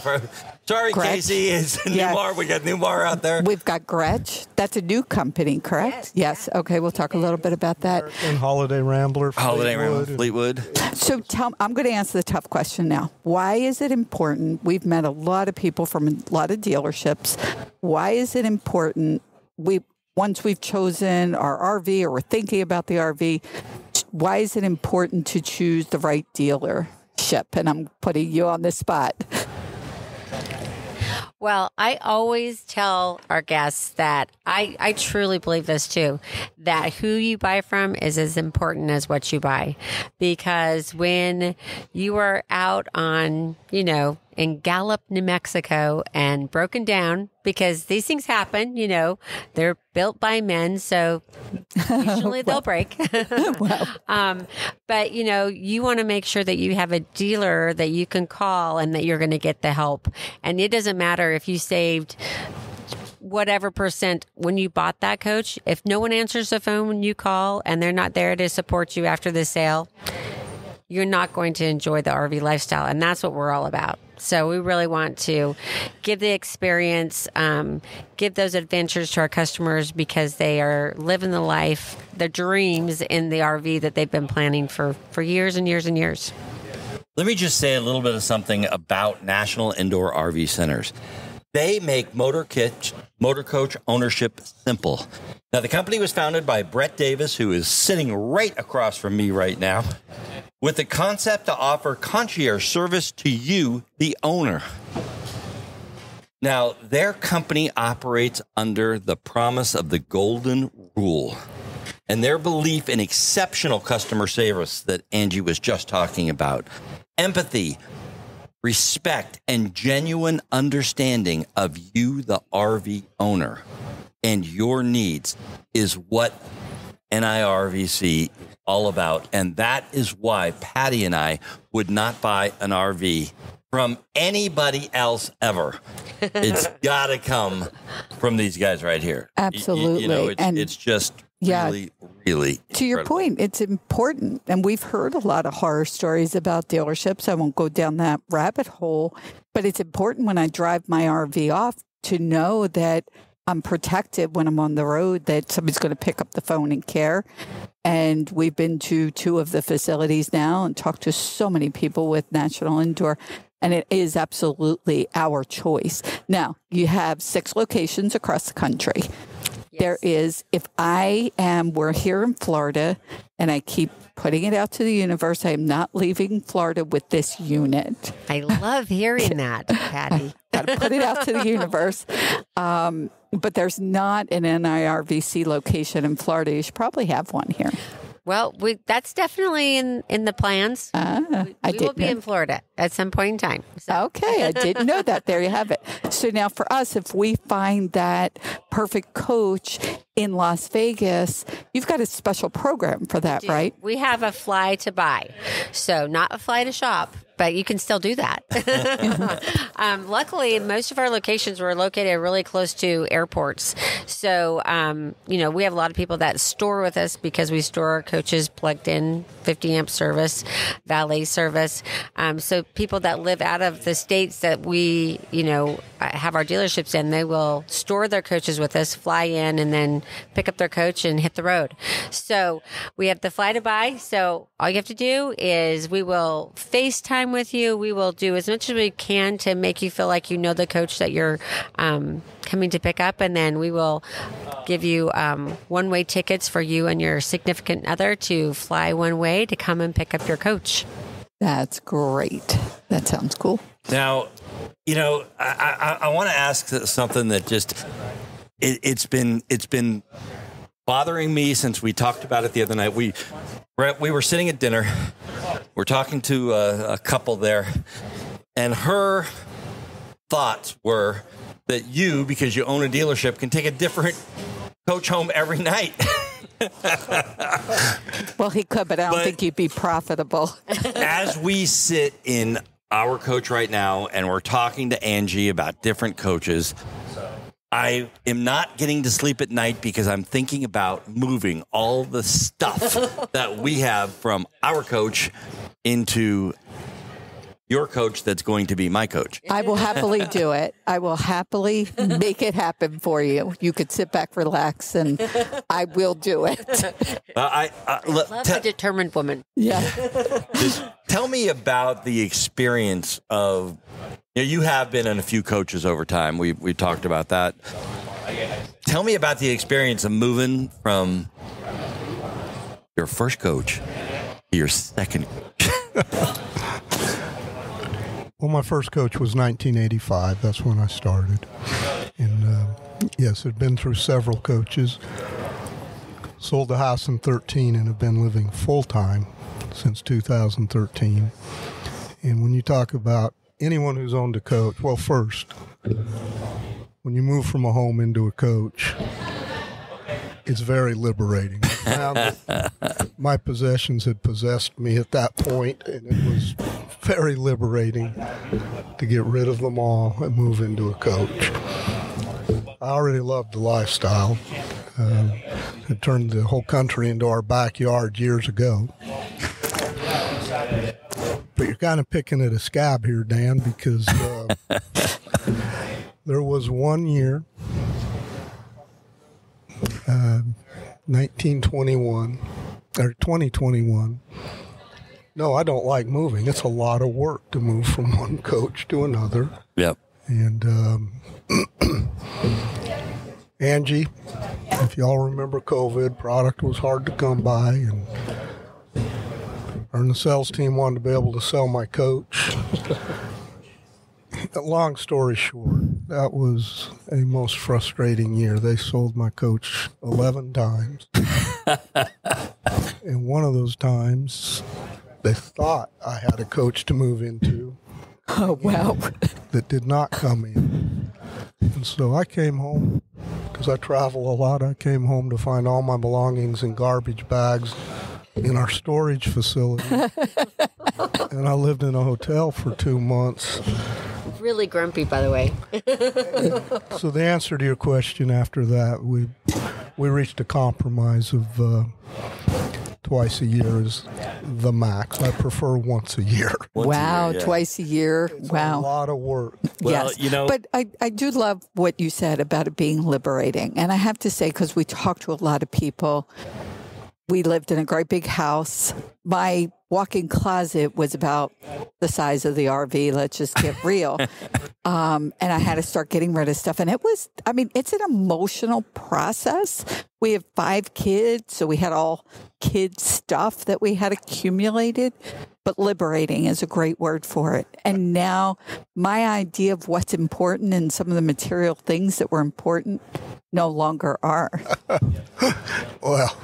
Sorry, Gretsch. Casey. It's Newmar. We got Newmar out there. We've got Gretsch. That's a new company, correct? Yes. Okay, we'll talk a little bit about that. And Holiday Rambler. Fleetwood. So I'm going to answer the tough question now. Why is it important? We've met a lot of people from a lot of dealerships. Why is it important? Once we've chosen our RV or we're thinking about the RV, why is it important to choose the right dealership? And I'm putting you on the spot. Well, I always tell our guests that I truly believe this too, that who you buy from is as important as what you buy. Because when you are out on, in Gallup, New Mexico and broken down, because these things happen, they're built by men, so usually they'll break. But, you want to make sure that you have a dealer that you can call and that you're going to get the help. And it doesn't matter if you saved whatever percent when you bought that coach. If no one answers the phone when you call and they're not there to support you after the sale, you're not going to enjoy the RV lifestyle. And that's what we're all about. So we really want to give the experience, give those adventures to our customers because they are living the life, their dreams in the RV that they've been planning for years and years and years. Let me just say a little bit of something about National Indoor RV Centers. They make motor coach ownership simple. Now, the company was founded by Brett Davis, who is sitting right across from me right now, with the concept to offer concierge service to you, the owner. Now, their company operates under the promise of the golden rule and their belief in exceptional customer service that Angie was just talking about. Empathy, respect, and genuine understanding of you, the RV owner, and your needs is what NIRVC is all about. And that is why Patti and I would not buy an RV from anybody else ever. It's got to come from these guys right here. Absolutely. It's just really, really to your point, it's important. And we've heard a lot of horror stories about dealerships. I won't go down that rabbit hole, but it's important when I drive my RV off to know that I'm protected when I'm on the road, that somebody's going to pick up the phone and care. And we've been to 2 of the facilities now and talked to so many people with National Indoor. And it is absolutely our choice. Now, you have 6 locations across the country. Yes. There is, we're here in Florida, and I keep putting it out to the universe. I am not leaving Florida with this unit. I love hearing that, Patti. Got to put it out to the universe. But there's not an NIRVC location in Florida. You should probably have one here. Well, that's definitely in the plans. We will be in Florida at some point in time. So. Okay, I didn't know that. There you have it. So now for us, if we find that perfect coach in Las Vegas, you've got a special program for that, right? We have a fly to buy. So not a fly to shop, but you can still do that. Luckily, most of our locations were located really close to airports. So, we have a lot of people that store with us because we store our coaches plugged in, 50 amp service, valet service. So people that live out of the states that we, have our dealerships in, they will store their coaches with us, fly in, and then pick up their coach and hit the road. So we have the fly to buy. So all you have to do is we will FaceTime with you. We will do as much as we can to make you feel like you know the coach that you're coming to pick up, and then we will give you one-way tickets for you and your significant other to fly one way to come and pick up your coach. That's great. That sounds cool. Now, I want to ask something that just it's been bothering me since we talked about it the other night. We were sitting at dinner. We're talking to a couple there, and her thoughts were that you, because you own a dealership, can take a different coach home every night. Well, he could, but I don't think you'd be profitable. As we sit in our coach right now, and we're talking to Angie about different coaches, I am not getting to sleep at night because I'm thinking about moving all the stuff that we have from our coach into your coach that's going to be my coach. I will happily do it. I will happily make it happen for you. You could sit back, relax, and I will do it. I love a determined woman. Yeah. Tell me about the experience of, you have been in a few coaches over time. We talked about that. Tell me about the experience of moving from your first coach to your second coach. Well, my first coach was 1985. That's when I started. And yes, I've been through several coaches. Sold the house in 13 and have been living full-time since 2013. And when you talk about anyone who's owned a coach, well, first, when you move from a home into a coach, it's very liberating. I found that my possessions had possessed me at that point, and it was very liberating to get rid of them all and move into a coach. I already loved the lifestyle. It turned the whole country into our backyard years ago. But you're kind of picking at a scab here, Dan, because there was one year, 2021. No, I don't like moving. It's a lot of work to move from one coach to another. Yep. And Angie, if y'all remember COVID, product was hard to come by, and the sales team wanted to be able to sell my coach. Long story short, that was a most frustrating year. They sold my coach 11 times. And one of those times, they thought I had a coach to move into. Oh, wow. That did not come in. And so I came home, because I travel a lot. I came home to find all my belongings in garbage bags in our storage facility. And I lived in a hotel for 2 months. Really grumpy, by the way. So the answer to your question after that, we reached a compromise of twice a year is the max. I prefer once a year. Wow, twice a year. Wow. A lot of work. Well, yes. But I do love what you said about it being liberating. And I have to say, because we talked to a lot of people, we lived in a great big house. My walk-in closet was about the size of the RV. Let's just get real. And I had to start getting rid of stuff. And it's an emotional process. We have 5 kids, so we had all kid stuff that we had accumulated. But liberating is a great word for it. And now my idea of what's important and some of the material things that were important no longer are. Well,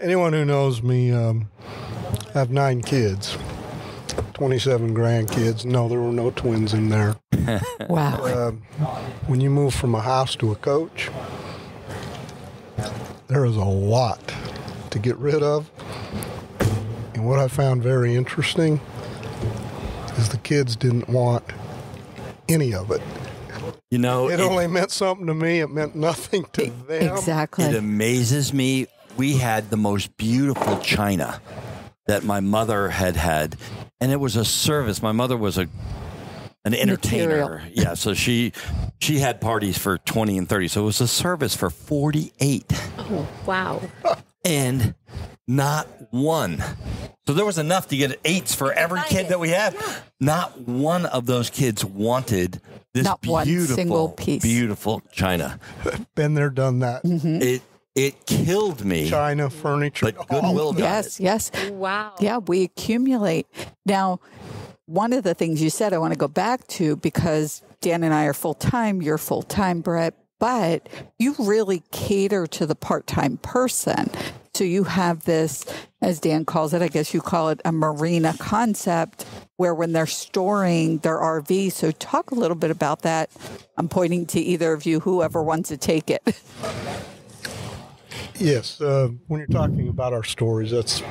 anyone who knows me, I have 9 kids, 27 grandkids. No, there were no twins in there. Wow. When you move from a house to a coach, there is a lot to get rid of. And what I found very interesting is the kids didn't want any of it. You know, it only meant something to me. It meant nothing to them. Exactly. It amazes me. We had the most beautiful china that my mother had, and it was a service. My mother was an entertainer. Material. Yeah, so she had parties for 20 and 30. So it was a service for 48. Oh, wow. And not one. So there was enough to get 8s for every kid that we had. Yeah. Not one of those kids wanted this beautiful china. Been there, done that. Mm-hmm. It killed me. China, furniture. But Goodwill got it. Yes. Wow. Yeah, we accumulate. Now, one of the things you said I want to go back to, because Dan and I are full-time, you're full-time, Brett, but you really cater to the part-time person. So you have this, as Dan calls it, I guess you call it a marina concept, where when they're storing their RV. So talk a little bit about that. I'm pointing to either of you, whoever wants to take it. Yes. When you're talking about our stories, that's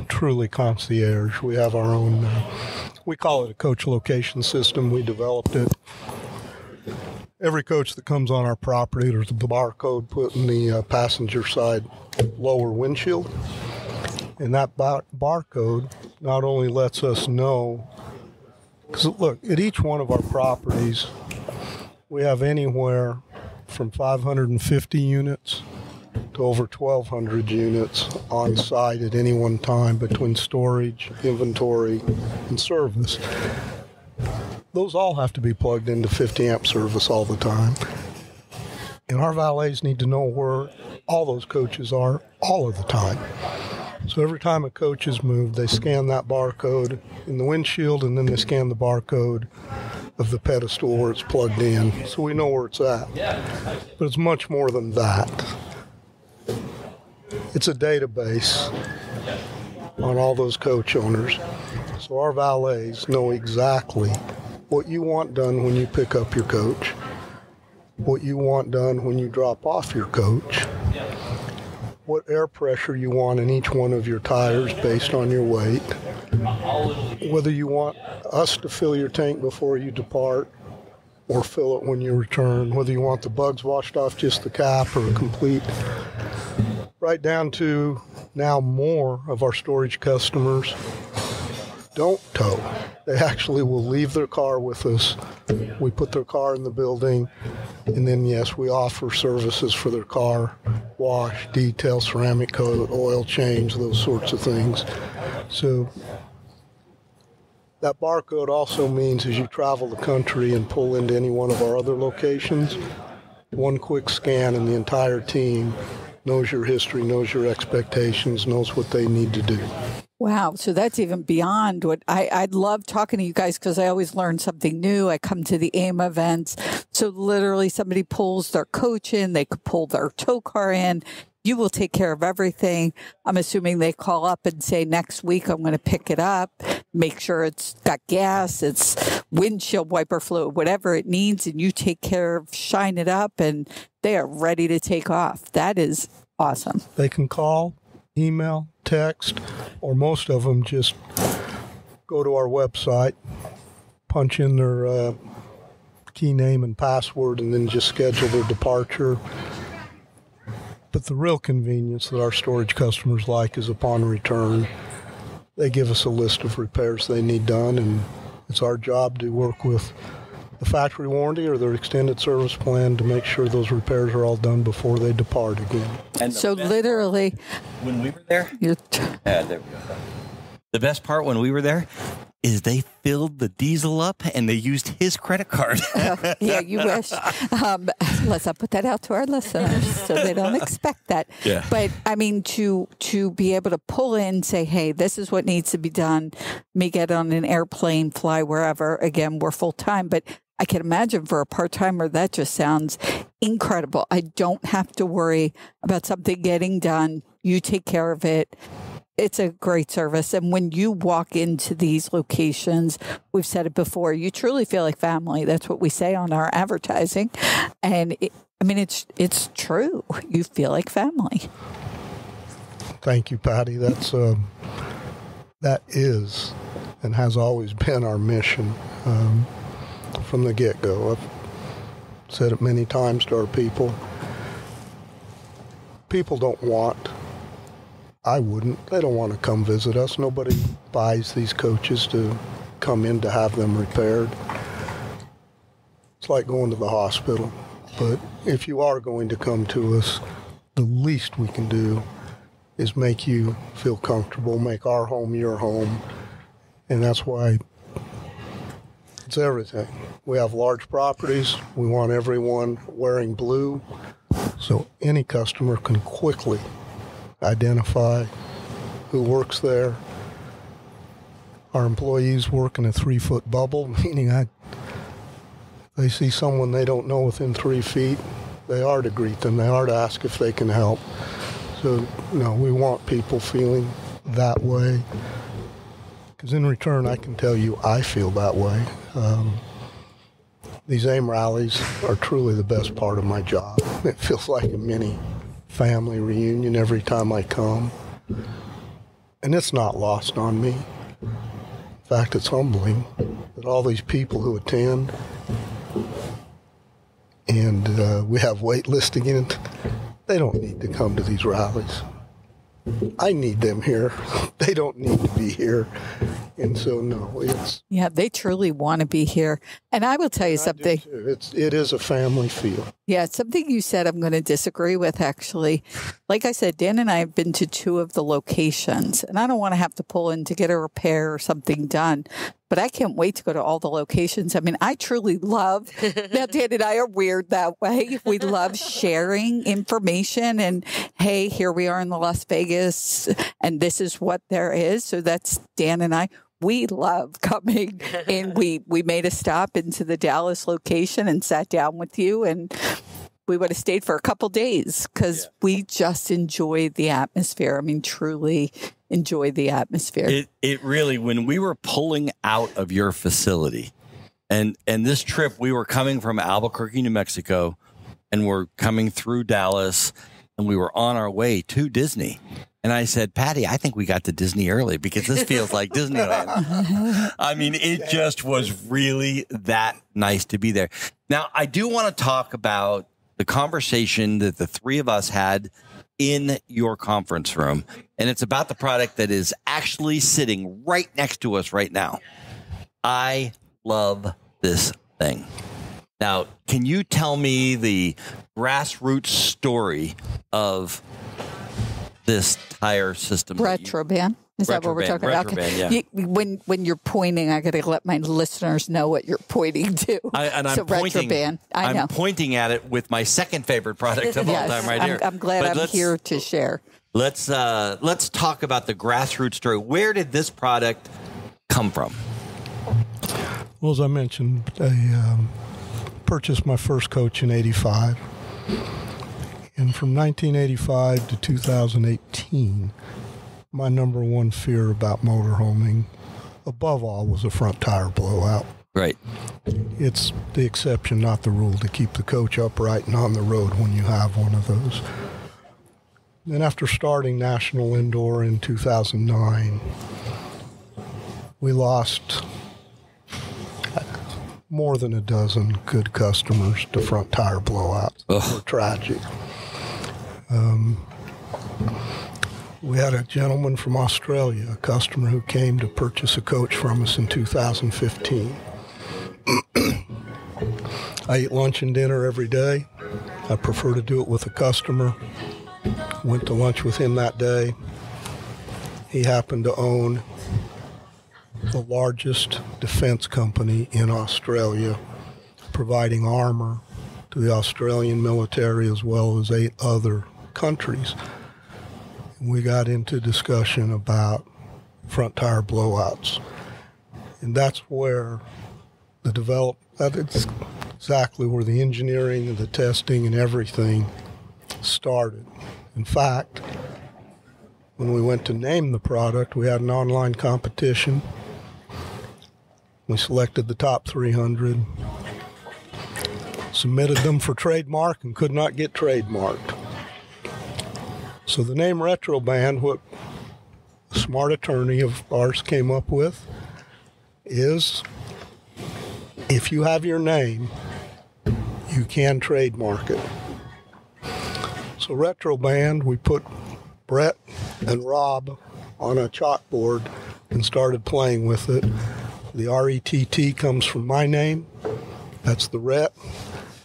truly concierge. We have our own, we call it a coach location system. We developed it. Every coach that comes on our property, there's a barcode put in the passenger side lower windshield. And that barcode not only lets us know, because look, at each one of our properties, we have anywhere from 550 units to over 1,200 units on site at any one time between storage, inventory, and service. Those all have to be plugged into 50 amp service all the time. And our valets need to know where all those coaches are all of the time. So every time a coach is moved, they scan that barcode in the windshield, and then they scan the barcode of the pedestal where it's plugged in, so we know where it's at. But it's much more than that. It's a database on all those coach owners. So our valets know exactly what you want done when you pick up your coach, what you want done when you drop off your coach, what air pressure you want in each one of your tires based on your weight, whether you want us to fill your tank before you depart or fill it when you return, whether you want the bugs washed off just the cap or complete, right down to now more of our storage customers don't tow. They actually will leave their car with us. We put their car in the building, and then, yes, we offer services for their car, wash, detail, ceramic coat, oil change, those sorts of things. So that barcode also means as you travel the country and pull into any one of our other locations, one quick scan and the entire team knows your history, knows your expectations, knows what they need to do. Wow. So that's even beyond what I'd love talking to you guys, because I always learn something new. I come to the AIM events. So literally somebody pulls their coach in, they could pull their tow car in. You will take care of everything. I'm assuming they call up and say, next week I'm going to pick it up, make sure it's got gas, it's windshield wiper fluid, whatever it needs, and you take care of, shine it up, and they are ready to take off. That is awesome. They can call, email, text, or most of them just go to our website, punch in their key name and password, and then just schedule their departure. But the real convenience that our storage customers like is upon return, they give us a list of repairs they need done, and it's our job to work with the factory warranty or their extended service plan to make sure those repairs are all done before they depart again. And so literally, when we were there, there we go. The best part when we were there is they filled the diesel up and they used his credit card. Yeah, you wish. Let's not put that out to our listeners so they don't expect that. Yeah. But I mean, to be able to pull in, say, hey, this is what needs to be done. Me get on an airplane, fly wherever. Again, we're full time, but I can imagine for a part-timer, that just sounds incredible. I don't have to worry about something getting done. You take care of it. It's a great service. And when you walk into these locations, we've said it before, you truly feel like family. That's what we say on our advertising. And it's true. You feel like family. Thank you, Patti. That is and has always been our mission from the get-go. I've said it many times to our people. People don't want, I wouldn't, they don't want to come visit us. Nobody buys these coaches to come in to have them repaired. It's like going to the hospital. But if you are going to come to us, the least we can do is make you feel comfortable, make our home your home. And that's why it's everything. We have large properties. We want everyone wearing blue so any customer can quickly identify who works there. Our employees work in a 3-foot bubble, meaning they see someone they don't know within 3 feet, they are to greet them. They are to ask if they can help. So, we want people feeling that way. Because in return, I can tell you I feel that way. These AIM rallies are truly the best part of my job. It feels like a mini family reunion every time I come. And it's not lost on me. In fact, it's humbling that all these people who attend, and we have wait listing in it, they don't need to come to these rallies. I need them here. They don't need to be here. And so, yeah, they truly want to be here. And I will tell you something. It is a family feel. Yeah, something you said I'm going to disagree with, actually. Like I said, Dan and I have been to 2 of the locations, and I don't want to have to pull in to get a repair or something done. but I can't wait to go to all the locations. I mean, I truly love, now Dan and I are weird that way. We love sharing information and, hey, here we are in the Las Vegas and this is what there is. So that's Dan and I. We love coming and we made a stop into the Dallas location and sat down with you, and we would have stayed for a couple days because we just enjoy the atmosphere. I mean, truly enjoy the atmosphere. It really, when we were pulling out of your facility and this trip, we were coming from Albuquerque, New Mexico, and we're coming through Dallas, and we were on our way to Disney. And I said, Patti, I think we got to Disney early because this feels like Disneyland. I mean, it just was really that nice to be there. Now, I do want to talk about the conversation that the three of us had in your conference room. And it's about the product that is actually sitting right next to us right now. I love this thing. Now, can you tell me the grassroots story of this tire system? Retroban. Is that what we're talking about? Retroban, yeah. When you're pointing, I got to let my listeners know what you're pointing to. I'm pointing, Retroban. I know. I'm pointing at it with my second favorite product of all time right here. I'm glad I'm here to share. Let's talk about the grassroots story. Where did this product come from? Well, as I mentioned, I purchased my first coach in '85. And from 1985 to 2018, my number one fear about motorhoming, above all, was a front tire blowout. Right. It's the exception, not the rule, to keep the coach upright and on the road when you have one of those. Then after starting National Indoor in 2009, we lost more than a dozen good customers to front tire blowouts. They were tragic. We had a gentleman from Australia, a customer who came to purchase a coach from us in 2015. I eat lunch and dinner every day. I prefer to do it with a customer. Went to lunch with him that day. He happened to own the largest defense company in Australia, providing armor to the Australian military as well as 8 other countries. We got into discussion about front tire blowouts. And that's where that's exactly where the engineering and the testing and everything started. In fact, when we went to name the product, we had an online competition. We selected the top 300, submitted them for trademark, and could not get trademarked. So the name Retroban, what a smart attorney of ours came up with, is if you have your name, you can trademark it. So Retroban, we put Brett and Rob on a chalkboard and started playing with it. The RETT comes from my name. That's the Ret.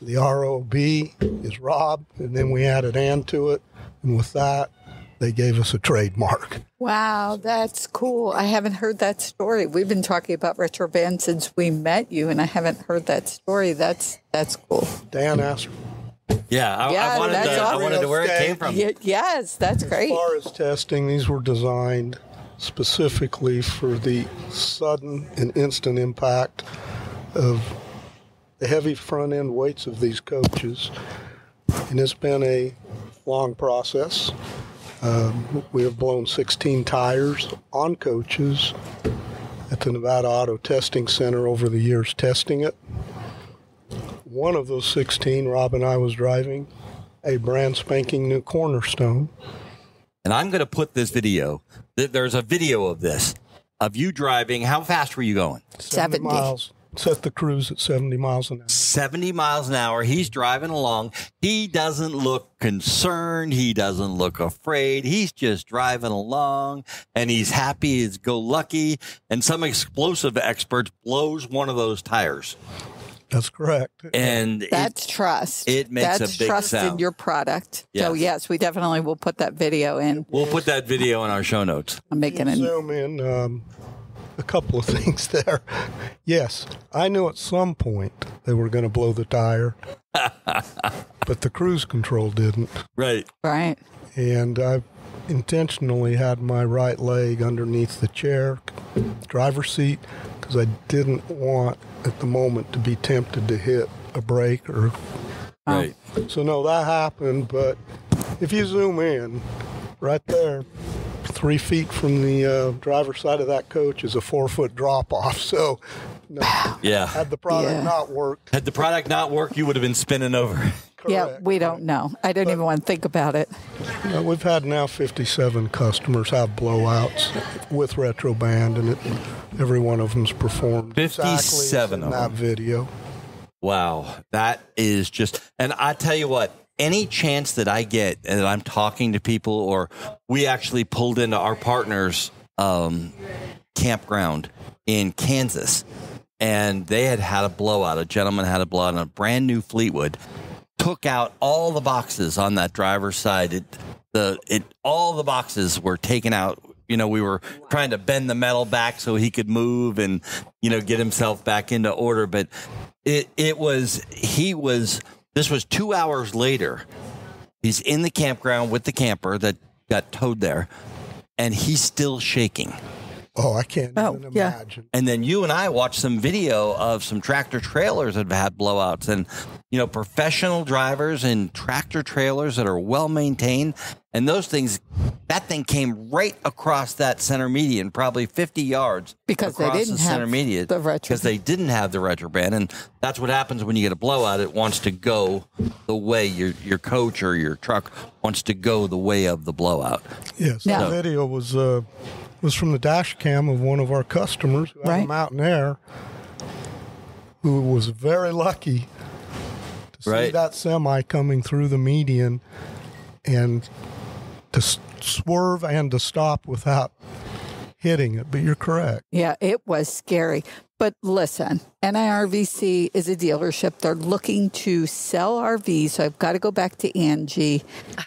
The ROB is Rob, and then we added "and" to it. And with that, they gave us a trademark. Wow, that's cool. I haven't heard that story. We've been talking about Retroban since we met you, and I haven't heard that story. That's cool. Dan asked. Yeah, I wanted to where it came from. Yes, that's great. As far as testing, these were designed specifically for the sudden and instant impact of the heavy front end weights of these coaches. And it's been a long process. We have blown 16 tires on coaches at the Nevada Auto Testing Center over the years testing it. One of those 16, Rob and I was driving a brand spanking new Cornerstone. And I'm going to put this video. There's a video of this, of you driving. How fast were you going? 70 miles. Set the cruise at 70 miles an hour. 70 miles an hour. He's driving along. He doesn't look concerned. He doesn't look afraid. He's just driving along, and he's happy as go lucky. And some explosive expert blows one of those tires. That's correct. And that's trust. It makes that's a big trust sound. in your product. Yes. So yes, we definitely will put that video in. We'll put that video in our show notes. I'm making it. Zoom in. a couple of things there. Yes, I knew at some point they were going to blow the tire, but the cruise control didn't. Right. Right. And I intentionally had my right leg underneath the chair, driver's seat, because I didn't want at the moment to be tempted to hit a brake or. Right. So no, that happened. But if you zoom in, right there, 3 feet from the driver's side of that coach is a 4-foot drop off. So, no, Yeah. had the product not worked, Had the product not worked, you would have been spinning over. correct. Yeah, we don't know. I don't even want to think about it. You know, we've had now 57 customers have blowouts with Retroband, and every one of them's performed 57 exactly of in that them. video. Wow, that is just, and I tell you what, any chance that I get and I'm talking to people, or we actually pulled into our partner's campground in Kansas, and they had a blowout. A gentleman had a blowout on a brand new Fleetwood, took out all the boxes on that driver's side. All the boxes were taken out. You know, we were trying to bend the metal back so he could move and, you know, get himself back into order. But this was 2 hours later. He's in the campground with the camper that got towed there, and he's still shaking. Oh, I can't even imagine. And then you and I watched some video of some tractor trailers that have had blowouts, and, you know, professional drivers and tractor trailers that are well maintained. And that thing came right across that center median, probably 50 yards Because they across didn't the center have median, the Retroband. because they didn't have the Retroband. And that's what happens when you get a blowout. It wants to go the way your coach or your truck wants to go the way of the blowout. Yes, Yeah. the video was from the dash cam of one of our customers who had a Mountain Air, who was very lucky to see that semi coming through the median and to swerve and to stop without hitting it. But you're correct. Yeah, it was scary. But listen, NIRVC is a dealership. They're looking to sell RVs. So I've got to go back to Angie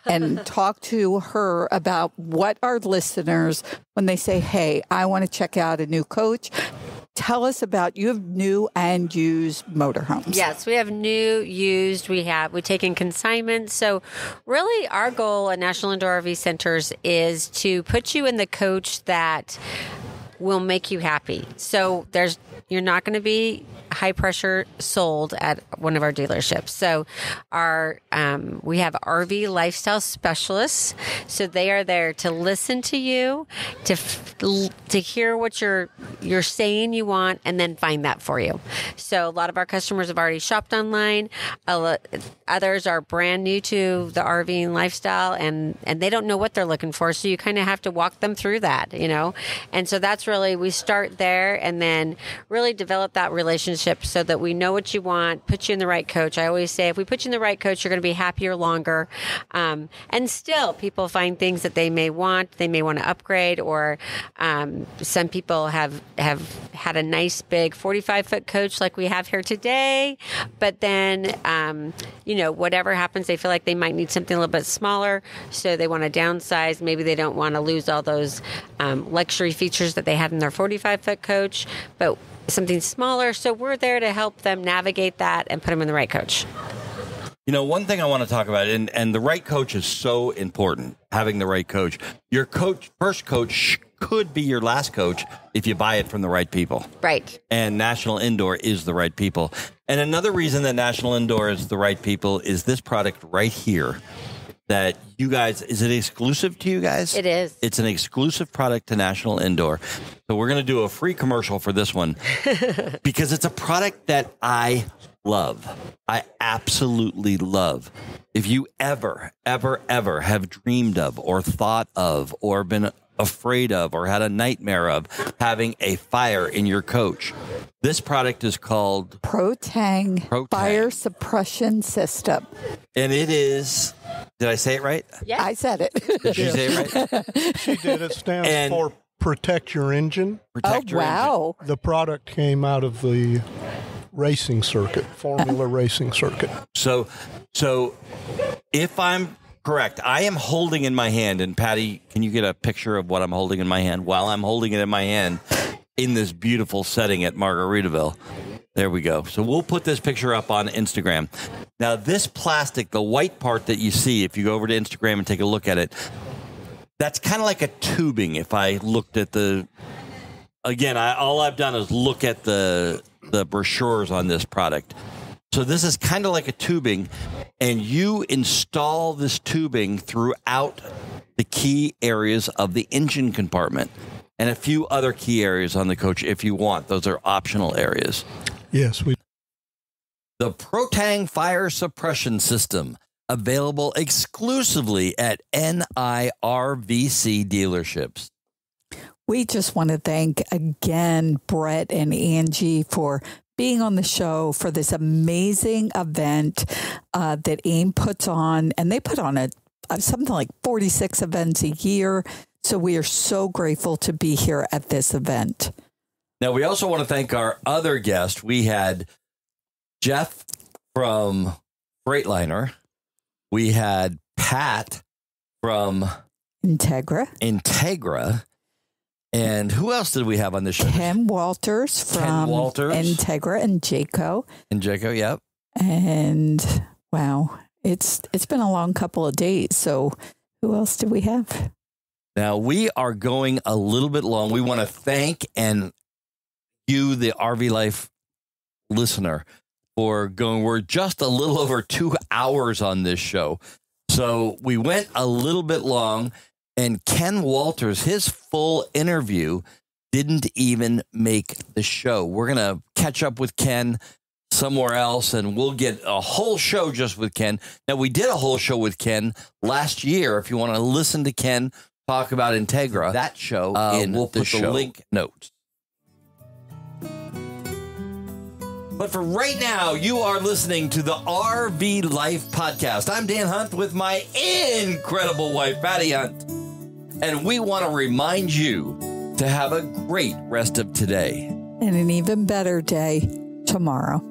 and talk to her about what our listeners, when they say, hey, I want to check out a new coach, tell us about, you have new and used motorhomes. Yes, we have new, used. We take in consignments. So really our goal at National Indoor RV Centers is to put you in the coach that will make you happy. So you're not going to be high pressure sold at one of our dealerships. So we have RV lifestyle specialists. So they are there to listen to you, to hear what you're saying you want, and then find that for you. So a lot of our customers have already shopped online. Others are brand new to the RVing lifestyle, and they don't know what they're looking for. So you kind of have to walk them through that, you know. And so that's really, we start there and then really develop that relationship so that we know what you want, put you in the right coach. I always say, if we put you in the right coach, you're going to be happier longer. And still, people find things that they may want. They may want to upgrade, or some people have had a nice big 45-foot coach like we have here today. But then, you know, whatever happens, they feel like they might need something a little bit smaller, so they want to downsize. Maybe they don't want to lose all those luxury features that they had in their 45-foot coach, but something smaller. So we're there to help them navigate that and put them in the right coach. You know, one thing I want to talk about, and the right coach is so important, having the right coach. Your first coach could be your last coach if you buy it from the right people. Right. And National Indoor is the right people. And another reason that National Indoor is the right people is this product right here. That you guys, is it exclusive to you guys? It is. It's an exclusive product to National Indoor. So we're going to do a free commercial for this one because it's a product that I love. I absolutely love. If you ever have dreamed of or thought of or been afraid of or had a nightmare of having a fire in your coach, this product is called Protang Fire Suppression System. And it is, did I say it right? Yeah. I said it. Did you say it right? She did. It stands for Protect Your Engine. Protect your wow. The product came out of the racing circuit, Formula racing circuit. So if I'm correct, I am holding in my hand, and Patti, can you get a picture of what I'm holding in my hand? While I'm holding it in my hand, in this beautiful setting at Margaritaville. There we go. So we'll put this picture up on Instagram. Now, this plastic, the white part that you see, if you go over to Instagram and take a look at it, that's kind of like a tubing. If I looked at all I've done is look at the brochures on this product. So this is kind of like a tubing, and you install this tubing throughout the key areas of the engine compartment and a few other key areas on the coach if you want. Those are optional areas. Yes, The Protang Fire Suppression System, available exclusively at NIRVC dealerships. We just want to thank again Brett and Angie for being on the show for this amazing event that AIM puts on. And they put on something like 46 events a year. So we are so grateful to be here at this event. Now, we also want to thank our other guest. We had Jeff from Freightliner. We had Pat from Entegra. And who else did we have on the show? Ken Walters from Entegra and Jayco. Yep. And wow, it's been a long couple of days. So who else did we have? Now, we are going a little bit long. We want to thank you, the RV Life listener, for going. We're just a little over 2 hours on this show. So we went a little bit long, and Ken Walters, his full interview didn't even make the show. We're going to catch up with Ken somewhere else, and we'll get a whole show just with Ken. Now, we did a whole show with Ken last year. If you want to listen to Ken talk about Entegra, that show, we'll put the link notes. But for right now, you are listening to the RV Life Podcast. I'm Dan Hunt with my incredible wife, Patti Hunt. And we want to remind you to have a great rest of today. And an even better day tomorrow.